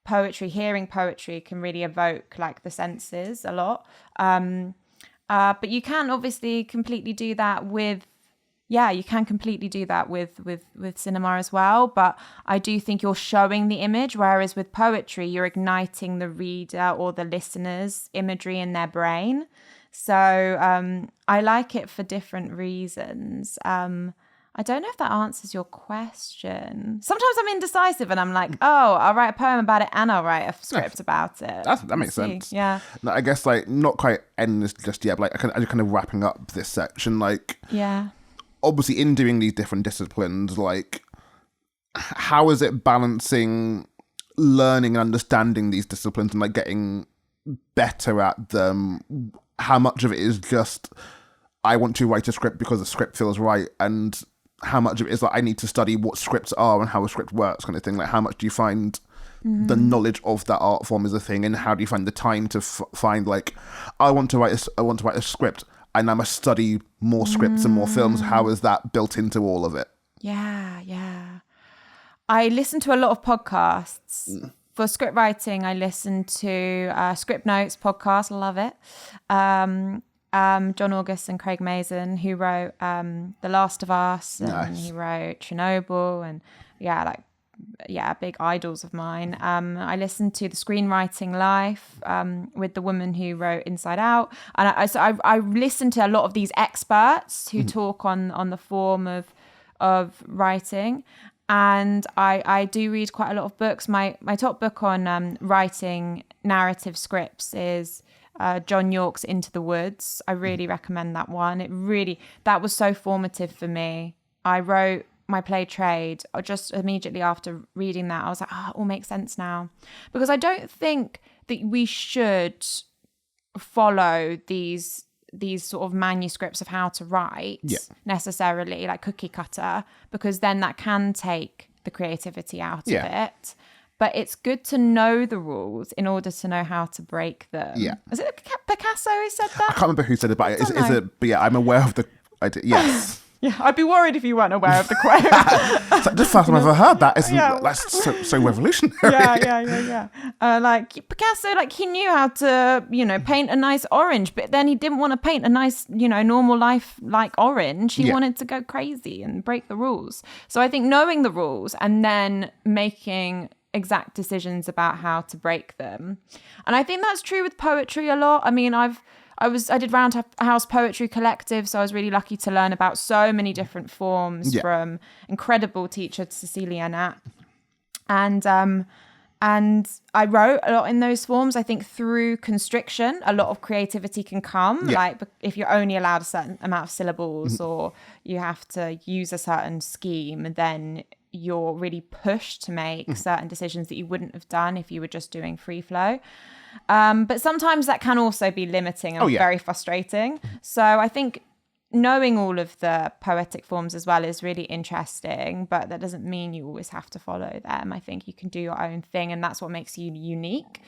hearing poetry can really evoke like the senses a lot. But you can obviously completely do that with cinema as well. But I do think you're showing the image, whereas with poetry, you're igniting the reader or the listener's imagery in their brain. So I like it for different reasons. I don't know if that answers your question. Sometimes I'm indecisive and I'm like, oh, I'll write a poem about it and I'll write a script about it. That makes sense. Yeah. No, I guess like not quite ending this just yet, but like I'm kind of wrapping up this section. Like, yeah, obviously in doing these different disciplines, like how is it balancing learning and understanding these disciplines and like getting better at them? How much of it is just I want to write a script because the script feels right, and how much of it is like I need to study what scripts are and how a script works, kind of thing? Like, how much do you find the knowledge of that art form is a thing, and how do you find the time to find like I want to write a script and I must study more scripts and more films? How is that built into all of it? Yeah. I listen to a lot of podcasts. For script writing, I listen to Script Notes podcast. Love it. John August and Craig Mazin, who wrote The Last of Us, and he wrote Chernobyl, and like big idols of mine. I listened to The Screenwriting Life with the woman who wrote Inside Out, and I listened to a lot of these experts who talk on the form of writing. And I do read quite a lot of books. My top book on writing narrative scripts is John Yorke's Into the Woods. I really recommend that one. That was so formative for me. I wrote my play Trade just immediately after reading that. I was like, it all makes sense now. Because I don't think that we should follow these sort of manuscripts of how to write necessarily, like cookie cutter, because then that can take the creativity out of it. But it's good to know the rules in order to know how to break them. Yeah. Is it Picasso who said that? I can't remember who said it, but but yeah, I'm aware of the idea. Yes. Yeah, I'd be worried if you weren't aware of the quote. It's like, the first time I've ever heard that. That's so revolutionary. Yeah. Like Picasso, like he knew how to, paint a nice orange, but then he didn't want to paint a nice, normal life like orange. He wanted to go crazy and break the rules. So I think knowing the rules and then making exact decisions about how to break them. And I think that's true with poetry a lot. I mean, I did Roundhouse Poetry Collective, so I was really lucky to learn about so many different forms from incredible teacher Cecilia Nat. And I wrote a lot in those forms. I think through constriction, a lot of creativity can come. Like if you're only allowed a certain amount of syllables or you have to use a certain scheme, then you're really pushed to make certain decisions that you wouldn't have done if you were just doing free flow. But sometimes that can also be limiting and very frustrating. So I think knowing all of the poetic forms as well is really interesting, but that doesn't mean you always have to follow them. I think you can do your own thing, and that's what makes you unique.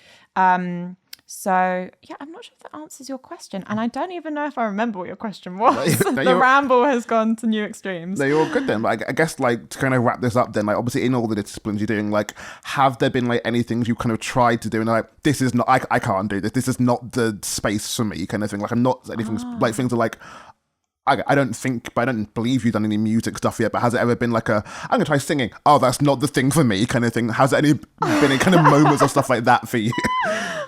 So, I'm not sure if that answers your question. And I don't even know if I remember what your question was. The ramble has gone to new extremes. No, you're all good then. I guess, like, to kind of wrap this up then, like, obviously in all the disciplines you're doing, like, have there been, like, any things you kind of tried to do and, like, this is not, I can't do this. This is not the space for me kind of thing. Like, I'm not anything, like, things are like, I don't believe you've done any music stuff yet, but has it ever been like I'm going to try singing? Oh, that's not the thing for me kind of thing. Has there been any kind of moments or stuff like that for you?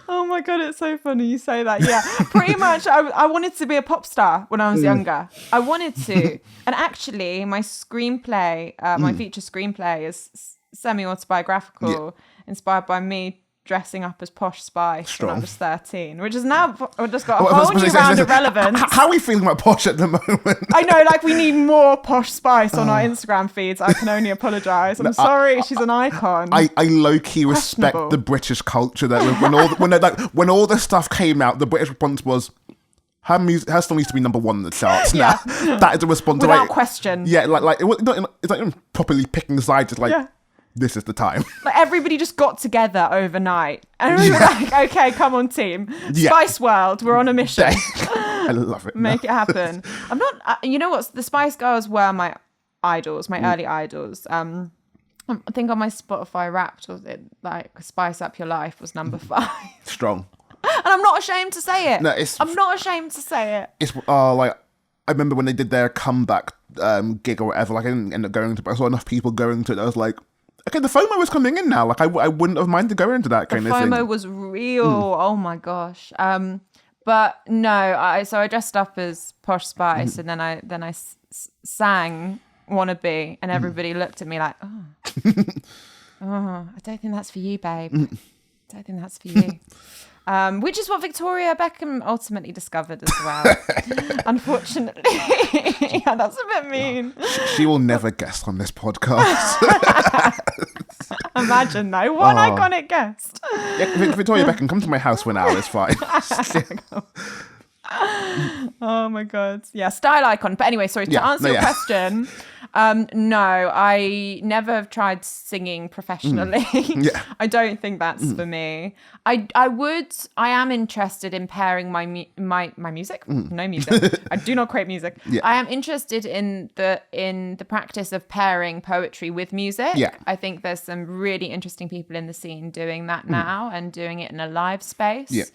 Oh my God, it's so funny you say that. Yeah, pretty much. I wanted to be a pop star when I was younger. I wanted to. And actually, my screenplay, my feature screenplay is semi-autobiographical, inspired by me dressing up as Posh Spice when I was 13, which is now just got a whole new round of relevance. How are we feeling about Posh at the moment? I know, like we need more Posh Spice on our Instagram feeds. I can only apologise. I'm sorry, she's an icon. I low-key respect the British culture that when all this stuff came out, the British response was, her song needs to be number one in the charts. Now that is a response without question. Yeah, it's like properly picking sides. It's like, this is the time. Like everybody just got together overnight and we were like, okay, come on team. Spice World, we're on a mission. I love it. Make it happen. I'm not, you know what? The Spice Girls were my idols, my early idols. I think on my Spotify Wrapped, was it like Spice Up Your Life was number 5. Strong. And I'm not ashamed to say it. No, I'm not ashamed to say it. It's like, I remember when they did their comeback gig or whatever, like I didn't end up going to, but I saw enough people going to it. I was like, okay, the FOMO was coming in now. Like I wouldn't have minded going into that kind of thing. The FOMO was real. Oh my gosh. But no, I dressed up as Posh Spice and then I sang Wannabe, and everybody looked at me like, I don't think that's for you, babe. I don't think that's for you. Which is what Victoria Beckham ultimately discovered as well. Unfortunately. Yeah, that's a bit mean. She will never guest on this podcast. Imagine though, one iconic guest. Yeah, Victoria Beckham, come to my house for an hour, it's fine. Oh my God. Yeah, style icon. But anyway, sorry, to answer your question, no, I never have tried singing professionally. I don't think that's for me. I am interested in pairing my music. No music. I do not create music. I am interested in the practice of pairing poetry with music. I think there's some really interesting people in the scene doing that now and doing it in a live space.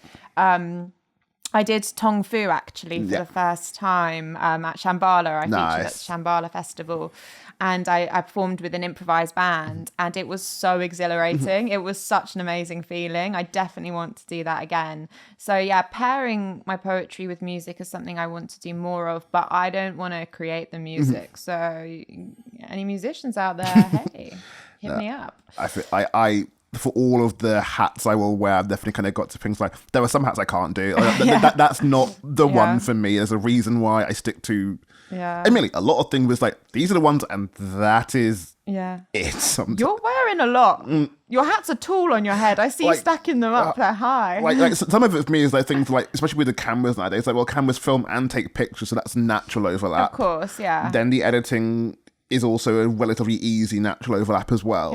I did Tong Fu actually for the first time at Shambhala. I featured at the Shambhala Festival, and I performed with an improvised band, and it was so exhilarating. It was such an amazing feeling. I definitely want to do that again. So yeah, pairing my poetry with music is something I want to do more of, but I don't want to create the music. So any musicians out there, hey, hit me up. I for all of the hats I will wear, I've definitely kind of got to things like, there are some hats I can't do. That's not the one for me. There's a reason why I stick to, admittedly, a lot of things was like, these are the ones, and that is it. Sometimes. You're wearing a lot. Your hat's a tool on your head. I see you stacking them up there high. Like some of it for me is like things like, especially with the cameras nowadays, like, well, cameras film and take pictures, so that's natural overlap. Of course, yeah. Then the editing is also a relatively easy natural overlap as well.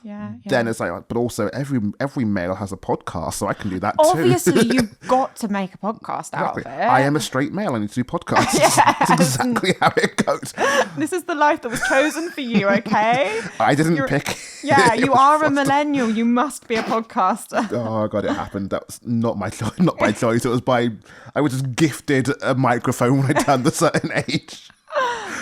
Yeah. Then it's like, but also every male has a podcast, so I can do that too. Obviously, you've got to make a podcast out of it. I am a straight male. I need to do podcasts. That's exactly how it goes. This is the life that was chosen for you, okay? I didn't pick. Yeah, you are a millennial. You must be a podcaster. Oh God, it happened. That was not my choice. Not by choice. It was I was just gifted a microphone when I turned a certain age.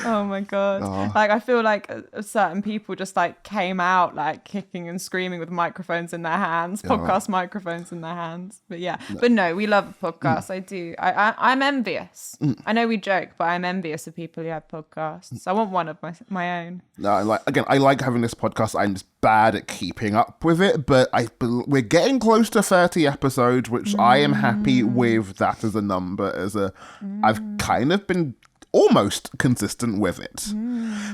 Oh my God. Like, I feel like certain people just like came out like kicking and screaming with microphones in their hands, podcast microphones in their hands. But but no, we love a podcast. I do. I'm envious. I know we joke, but I'm envious of people who have podcasts. I want one of my own. No, I like having this podcast. I'm just bad at keeping up with it, but we're getting close to 30 episodes, which I am happy with that as a number. I've kind of been almost consistent with it.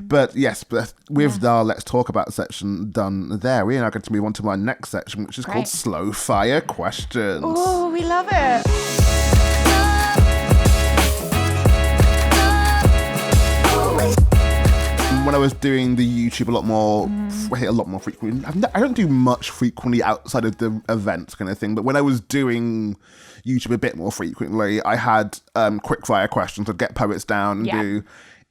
But yes, with our Let's Talk About section done there, we are now going to move on to our next section, which is called Slow Fire Questions. Oh, we love it. When I was doing the YouTube a lot more frequently, I don't do much frequently outside of the events kind of thing, but when I was doing YouTube a bit more frequently, I had quick fire questions. I'd get poets down and do,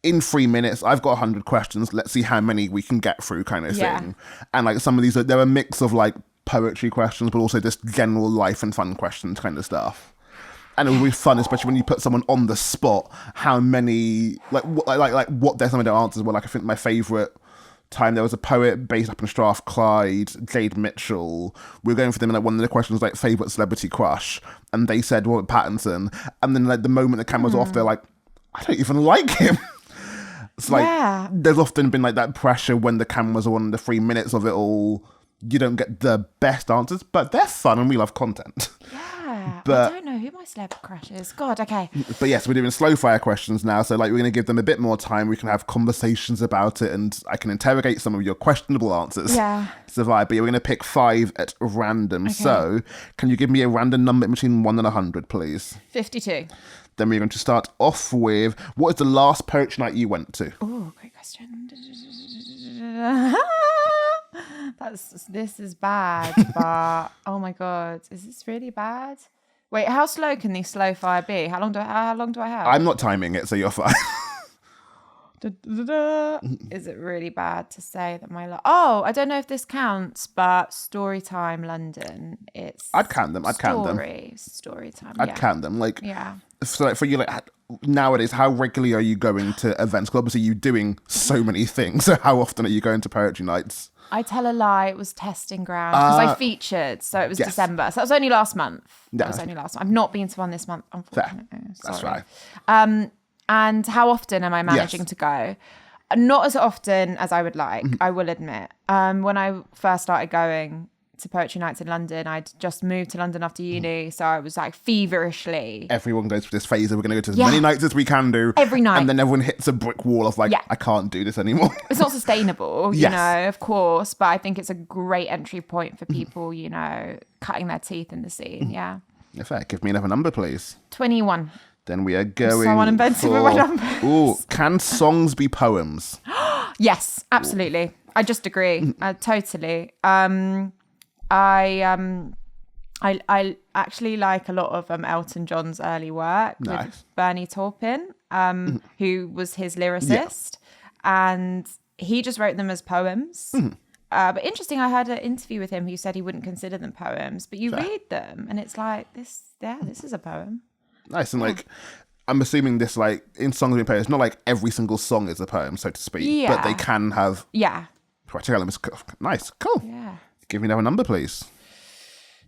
in 3 minutes, I've got 100 questions, let's see how many we can get through kind of thing. And like some of these, there were a mix of like poetry questions, but also just general life and fun questions kind of stuff. And it would be fun, especially when you put someone on the spot, how many, what their some of their answers were. Like, I think my favourite time, there was a poet based up in Strathclyde, Jade Mitchell. We were going for them, and like one of the questions was like favourite celebrity crush, and they said Robert Pattinson. And then like the moment the camera's off, they're like, I don't even like him. It's like, there's often been like that pressure when the cameras are on the 3 minutes of it all. You don't get the best answers, but they're fun and we love content. Yeah, but I don't know who my celeb crush is. God, okay. But yes, we're doing slow fire questions now. So like, we're going to give them a bit more time. We can have conversations about it, and I can interrogate some of your questionable answers. Yeah. Survive. But we're going to pick 5 at random. Okay. So can you give me a random number between 1 and 100, please? 52. Then we're going to start off with, what is the last poetry night you went to? Oh, great question. This is bad, but oh my God, is this really bad? Wait, how slow can these slow fire be? How long do I have? I'm not timing it, so you're fine. Is it really bad to say that I don't know if this counts, but Storytime London, I'd count them. Storytime. I'd count them. Like, so like for you, like nowadays, how regularly are you going to events? Because obviously you're doing so many things. So how often are you going to poetry nights? I tell a lie, it was testing ground because I featured, so it was December. So that was only last month. I've not been to one this month, unfortunately. That's right. And how often am I managing to go? Not as often as I would like, I will admit. When I first started going to poetry nights in London, I'd just moved to London after uni, so I was like feverishly. Everyone goes through this phase of we're going to go to as many nights as we can do. Every night. And then everyone hits a brick wall of like, I can't do this anymore. It's not sustainable, you know, of course, but I think it's a great entry point for people, you know, cutting their teeth in the scene, In fact, give me another number, please. 21. Then we are going so uninventive with my numbers. Ooh, can songs be poems? Yes, absolutely. I just agree. Totally. I actually like a lot of Elton John's early work with Bernie Taupin, who was his lyricist, and he just wrote them as poems. But interesting, I had an interview with him who said he wouldn't consider them poems, but you read them and it's like, this is a poem. Nice. And like, I'm assuming this, like, in songs being played, it's not like every single song is a poem, so to speak, but they can have poetic elements. Nice. Cool. Yeah. Give me another number, please.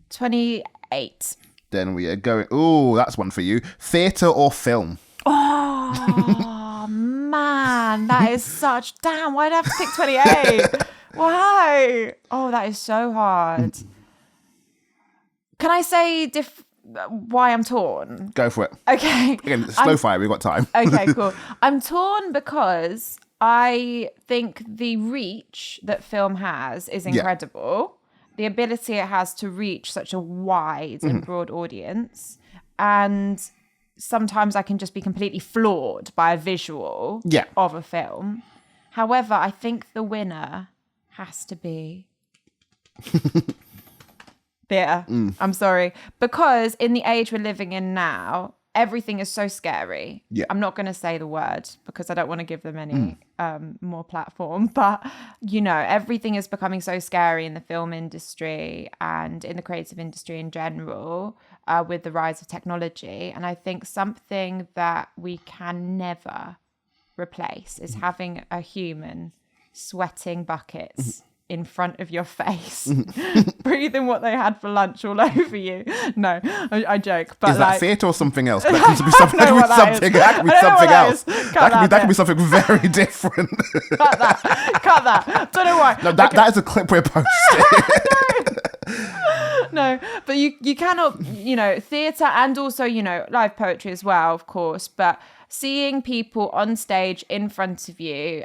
28. Then we are going, oh, that's one for you. Theatre or film? Oh, man. That is such... Damn, why'd I have to pick 28? Why? Oh, that is so hard. Can I say why I'm torn? Go for it. Okay. Again, slow fire, we've got time. Okay, cool. I'm torn because I think the reach that film has is incredible. The ability it has to reach such a wide and broad audience. And sometimes I can just be completely floored by a visual of a film. However, I think the winner has to be theatre. I'm sorry. Because in the age we're living in now, everything is so scary. Yeah. I'm not going to say the word because I don't want to give them any more platform. But, you know, everything is becoming so scary in the film industry and in the creative industry in general with the rise of technology. And I think something that we can never replace is having a human sweating buckets in front of your face, breathing what they had for lunch all over you. No, I joke. But is that theatre or something else? That could be something else. That could be something very different. Cut that. Don't know why. No, that is a clip we're posting. No, but you cannot, you know, theatre and also, you know, live poetry as well, of course, but seeing people on stage in front of you,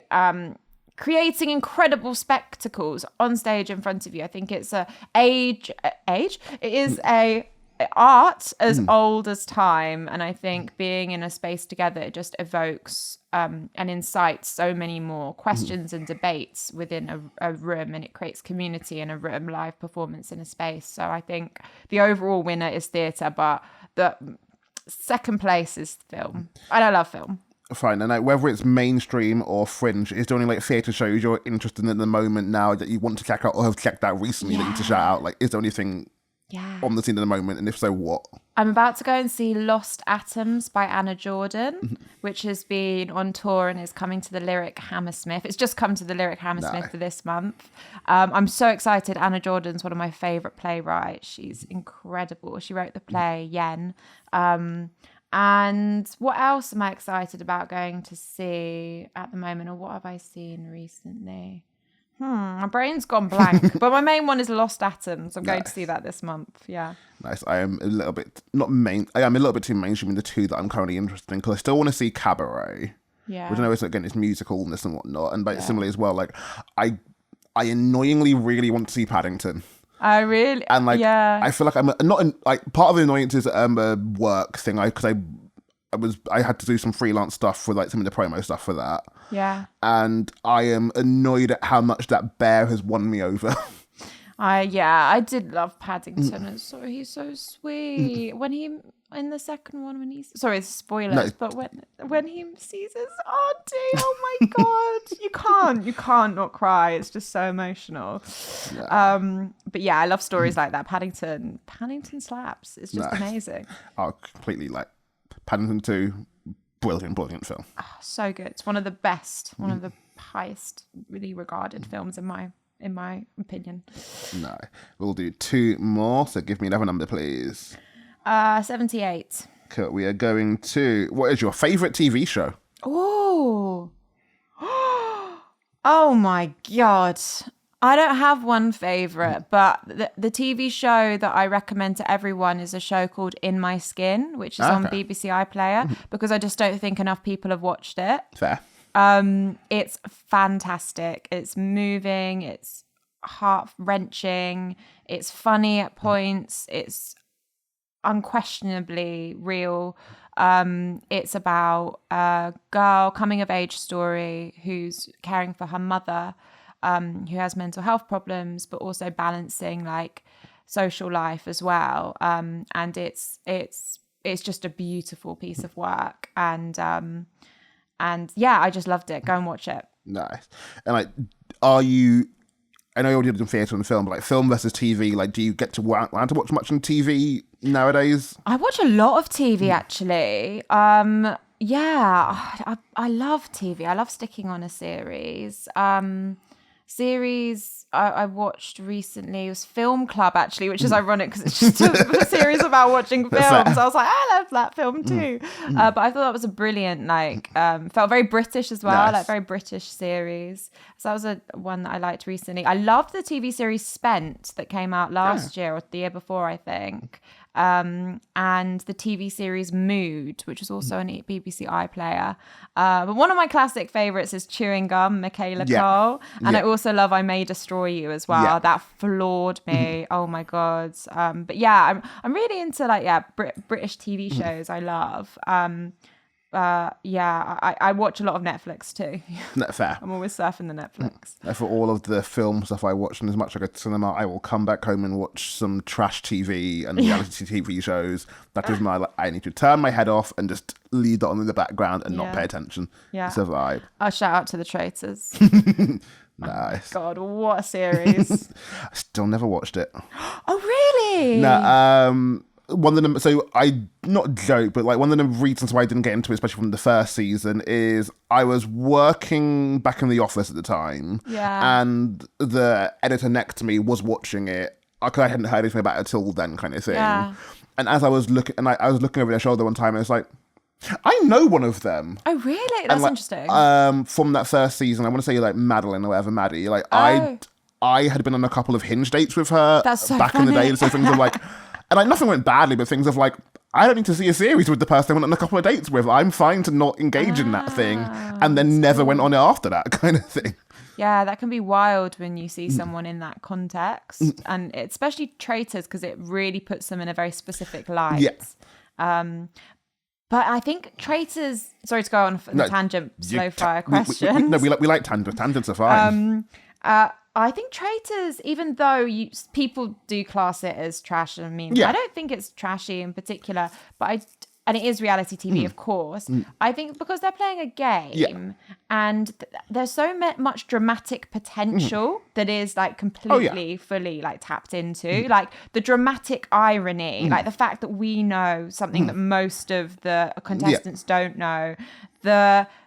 creating incredible spectacles on stage in front of you. I think it's it is a art as old as time. And I think being in a space together, it just evokes and incites so many more questions and debates within a room, and it creates community in a room, live performance in a space. So I think the overall winner is theatre, but the second place is film. And I love film. Fine, and like, whether it's mainstream or fringe, is there any like theatre shows you're interested in at the moment now that you want to check out or have checked out recently that you need to shout out? Like, is there anything on the scene at the moment, and if so, what? I'm about to go and see Lost Atoms by Anna Jordan, which has been on tour and is coming to the Lyric Hammersmith. It's just come to the Lyric Hammersmith for this month. I'm so excited. Anna Jordan's one of my favourite playwrights. She's incredible. She wrote the play Yen. And what else am I excited about going to see at the moment, or what have I seen recently? My brain's gone blank. But my main one is Lost Atoms. I'm going to see that this month. Yeah. Nice. I am a little bit I am a little bit too mainstream in the two that I'm currently interested in, because I still want to see Cabaret. Yeah. Which I know is, again, it's musicalness and whatnot, and but similarly as well. Like, I annoyingly really want to see Paddington. I really, and like, I feel like I'm not in, like, part of the annoyance is a work thing. I had to do some freelance stuff for like some of the promo stuff for that. Yeah. And I am annoyed at how much that bear has won me over. I did love Paddington. He's so sweet. When he in the second one, sorry, spoilers, but when he sees his auntie, oh my god, you can't not cry. It's just so emotional. Yeah. But yeah, I love stories like that. Paddington slaps. It's just amazing. Oh, completely, like Paddington 2, brilliant film. Oh, so good. It's one of the best, one of the highest really regarded films in my opinion. No, we'll do two more. So give me another number, please. 78. Cool. We are going to, what is your favourite TV show? Oh. Oh my God. I don't have one favourite, but the TV show that I recommend to everyone is a show called In My Skin, which is on BBC iPlayer, because I just don't think enough people have watched it. Fair. It's fantastic. It's moving. It's heart-wrenching. It's funny at points. It's unquestionably real. It's about a girl coming-of-age story who's caring for her mother, who has mental health problems, but also balancing like social life as well. And it's just a beautiful piece of work. And yeah, I just loved it. Go and watch it. Nice. And like, are you I know you already did theatre and film, but like film versus TV, like do you get to want to watch much on TV nowadays? I watch a lot of TV actually. Yeah, I love TV. I love sticking on a series. Series I watched recently was Film Club, actually, which is ironic because it's just a series about watching films. I was like, I love that film too. But I thought that was a brilliant, felt very British as well, like very British series. So that was one that I liked recently. I loved the TV series Spent that came out last year or the year before, I think. And the TV series Mood, which was also on BBC iPlayer. But one of my classic favourites is Chewing Gum, Michaela Cole. And I also love I May Destroy You as well. Yeah. That floored me. Oh my God. But yeah, I'm really into British TV shows I love. I watch a lot of Netflix too. Fair. I'm always surfing the Netflix. For all of the film stuff I watch, and as much as I go to cinema, I will come back home and watch some trash TV and reality TV shows. That is I need to turn my head off and just leave that on in the background and not pay attention. Yeah. It's a vibe. I'll shout out to The Traitors. Nice. God, what a series. I still never watched it. Oh, really? No, one of them, so I not joke, but like one of the reasons why I didn't get into it, especially from the first season, is I was working back in the office at the time, and the editor next to me was watching it. I hadn't heard anything about it till then, kind of thing. Yeah. And as I was looking, and I was looking over their shoulder one time, and it's like, I know one of them. Oh, really? That's interesting. From that first season, I want to say like Madeline or whatever, Maddie. Like I had been on a couple of Hinge dates with her back in the day, and so things are like. And like nothing went badly, but things of like, I don't need to see a series with the person I went on a couple of dates with. I'm fine to not engage in that thing, and then never went on it after that kind of thing. Yeah, that can be wild when you see someone in that context, and especially Traitors, because it really puts them in a very specific light. Yeah. But I think Traitors. Sorry to go on the tangent, slow fire question. We like tangents. Tangents are fine. I think Traitors, even though people do class it as trash, I mean, I don't think it's trashy in particular, but and it is reality TV, of course. I think because they're playing a game and there's so much dramatic potential that is like completely, fully like tapped into. Like the dramatic irony, like the fact that we know something that most of the contestants don't know.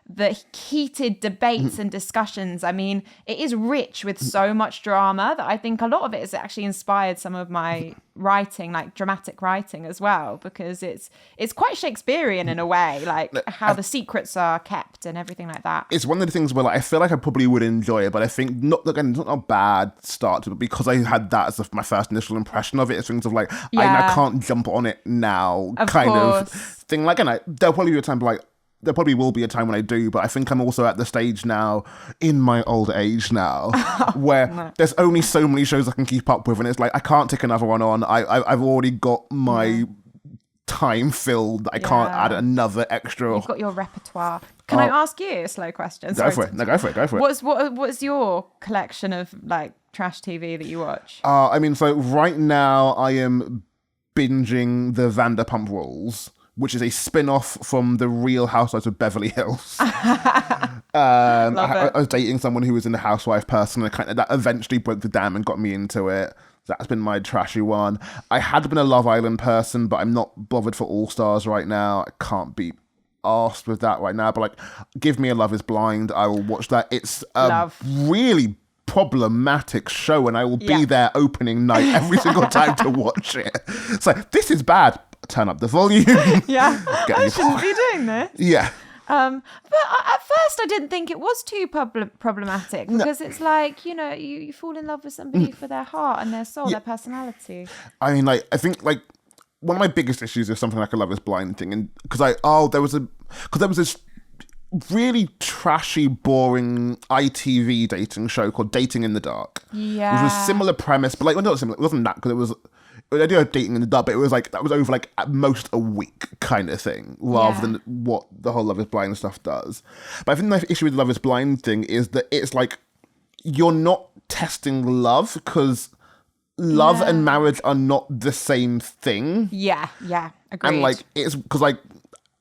The heated debates and discussions. I mean, it is rich with so much drama that I think a lot of it has actually inspired some of my writing, like dramatic writing as well, because it's quite Shakespearean in a way, like how the secrets are kept and everything like that. It's one of the things where like, I feel like I probably would enjoy it, but I think not a bad start to it, because I had that as my first initial impression of it. It's things of like, I can't jump on it now of thing. Like, and there'll probably be a time like, there probably will be a time when I do, but I think I'm also at the stage now, in my old age now, where there's only so many shows I can keep up with, and it's like, I can't take another one on. I've already got my time filled. I can't add another extra. You've got your repertoire. Can I ask you a slow question? Go for it. What's your collection of like trash TV that you watch? I mean, so right now I am binging the Vanderpump Rules, which is a spin-off from the Real Housewives of Beverly Hills. I was dating someone who was in the housewife person, and that eventually broke the dam and got me into it. That's been my trashy one. I had been a Love Island person, but I'm not bothered for All Stars right now. I can't be arsed with that right now. But like, give me a Love is Blind. I will watch that. It's a really problematic show, and I will be there opening night every single time to watch it. It's like, this is bad. Turn up the volume. I shouldn't be doing this. Yeah. But at first I didn't think it was too problematic, because it's like, you fall in love with somebody for their heart and their soul, their personality. I mean, like, I think like one of my biggest issues is something like a Love is Blind thing, and there was this really trashy, boring ITV dating show called Dating in the Dark. Yeah. Which was a similar premise, but like, well, not similar. It wasn't that, because it was. I do have Dating in the Dark, but it was like, that was over like at most a week kind of thing, rather than what the whole Love is Blind stuff does. But I think the issue with the Love is Blind thing is that it's like, you're not testing love, because love and marriage are not the same thing. Yeah, agreed. And like, it's because like,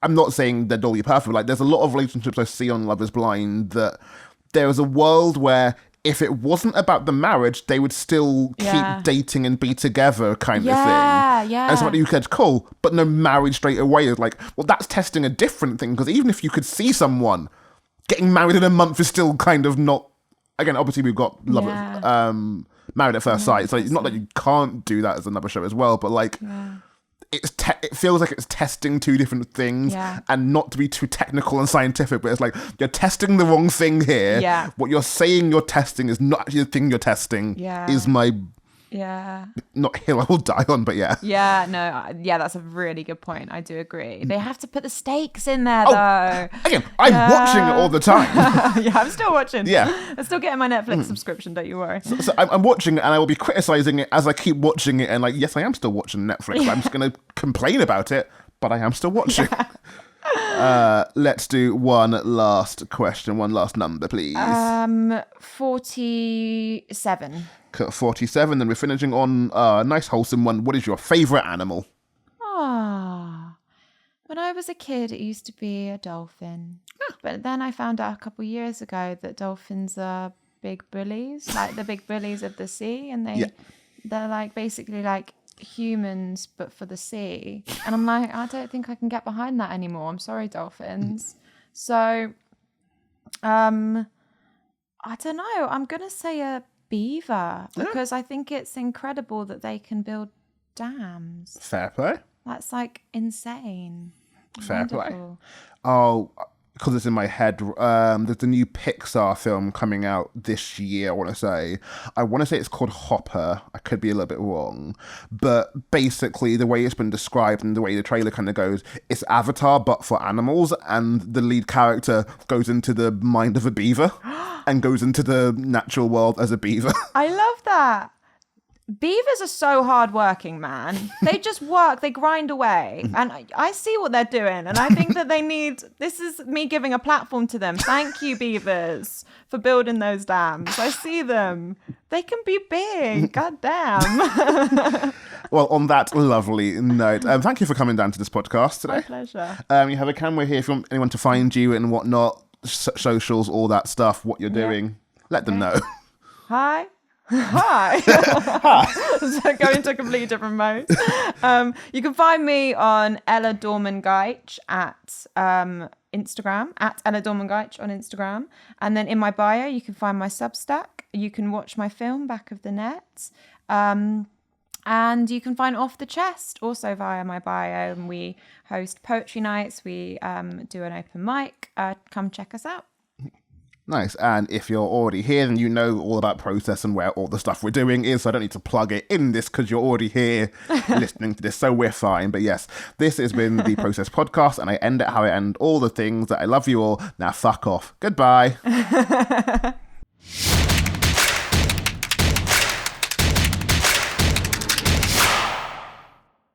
I'm not saying they're totally perfect, but like, there's a lot of relationships I see on Love is Blind that there is a world where if it wasn't about the marriage, they would still keep dating and be together kind of thing. Yeah. And so you said, cool, but no marriage straight away is like, well, that's testing a different thing, because even if you could see someone, getting married in a month is still kind of not, again, obviously we've got Married at First Sight, so it's not that you can't do that as another show as well, but like, it feels like it's testing two different things, and not to be too technical and scientific, but it's like you're testing the wrong thing here. Yeah. What you're saying you're testing is not actually the thing you're testing. Is my not hill I will die on, but that's a really good point. I do agree. They have to put the stakes in there though. Again, I'm watching it all the time. I'm still watching. I'm still getting my Netflix subscription, don't you worry. So I'm watching it, and I will be criticizing it as I keep watching it, and like, yes, I am still watching Netflix. I'm just going to complain about it, but I am still watching. Let's do one last question, one last number, please. 47. 47, then we're finishing on a nice wholesome one. What is your favourite animal? When I was a kid, it used to be a dolphin. But then I found out a couple of years ago that dolphins are big bullies, like the big bullies of the sea. And they're like basically like humans, but for the sea. And I'm like, I don't think I can get behind that anymore. I'm sorry, dolphins. So, I don't know. I'm going to say a beaver, because I think it's incredible that they can build dams. Fair play. That's like insane. Fair Wonderful. play. Oh, because it's in my head, there's a new Pixar film coming out this year, I want to say it's called Hopper. I could be a little bit wrong. But basically, the way it's been described and the way the trailer kind of goes, it's Avatar, but for animals. And the lead character goes into the mind of a beaver and goes into the natural world as a beaver. I love that. Beavers are so hardworking, man. They just work, they grind away. And I see what they're doing. And I think that this is me giving a platform to them. Thank you, beavers, for building those dams. I see them. They can be big. God damn. Well, on that lovely note, thank you for coming down to this podcast today. My pleasure. You have a camera here if you want anyone to find you and whatnot, socials, all that stuff, what you're doing. Let them know. Hi. So go into a completely different mode. You can find me on Ella Dorman-Gajic at Instagram, at Ella Dorman-Gajic on Instagram. And then in my bio, you can find my Substack. You can watch my film, Back of the Net. And you can find Off the Chest also via my bio. And we host poetry nights. We do an open mic. Come check us out. Nice. And if you're already here, then you know all about Process and where all the stuff we're doing is. So I don't need to plug it in this because you're already here listening to this. So we're fine. But yes, this has been the Process podcast, and I end it how I end all the things that I love you all. Now fuck off. Goodbye.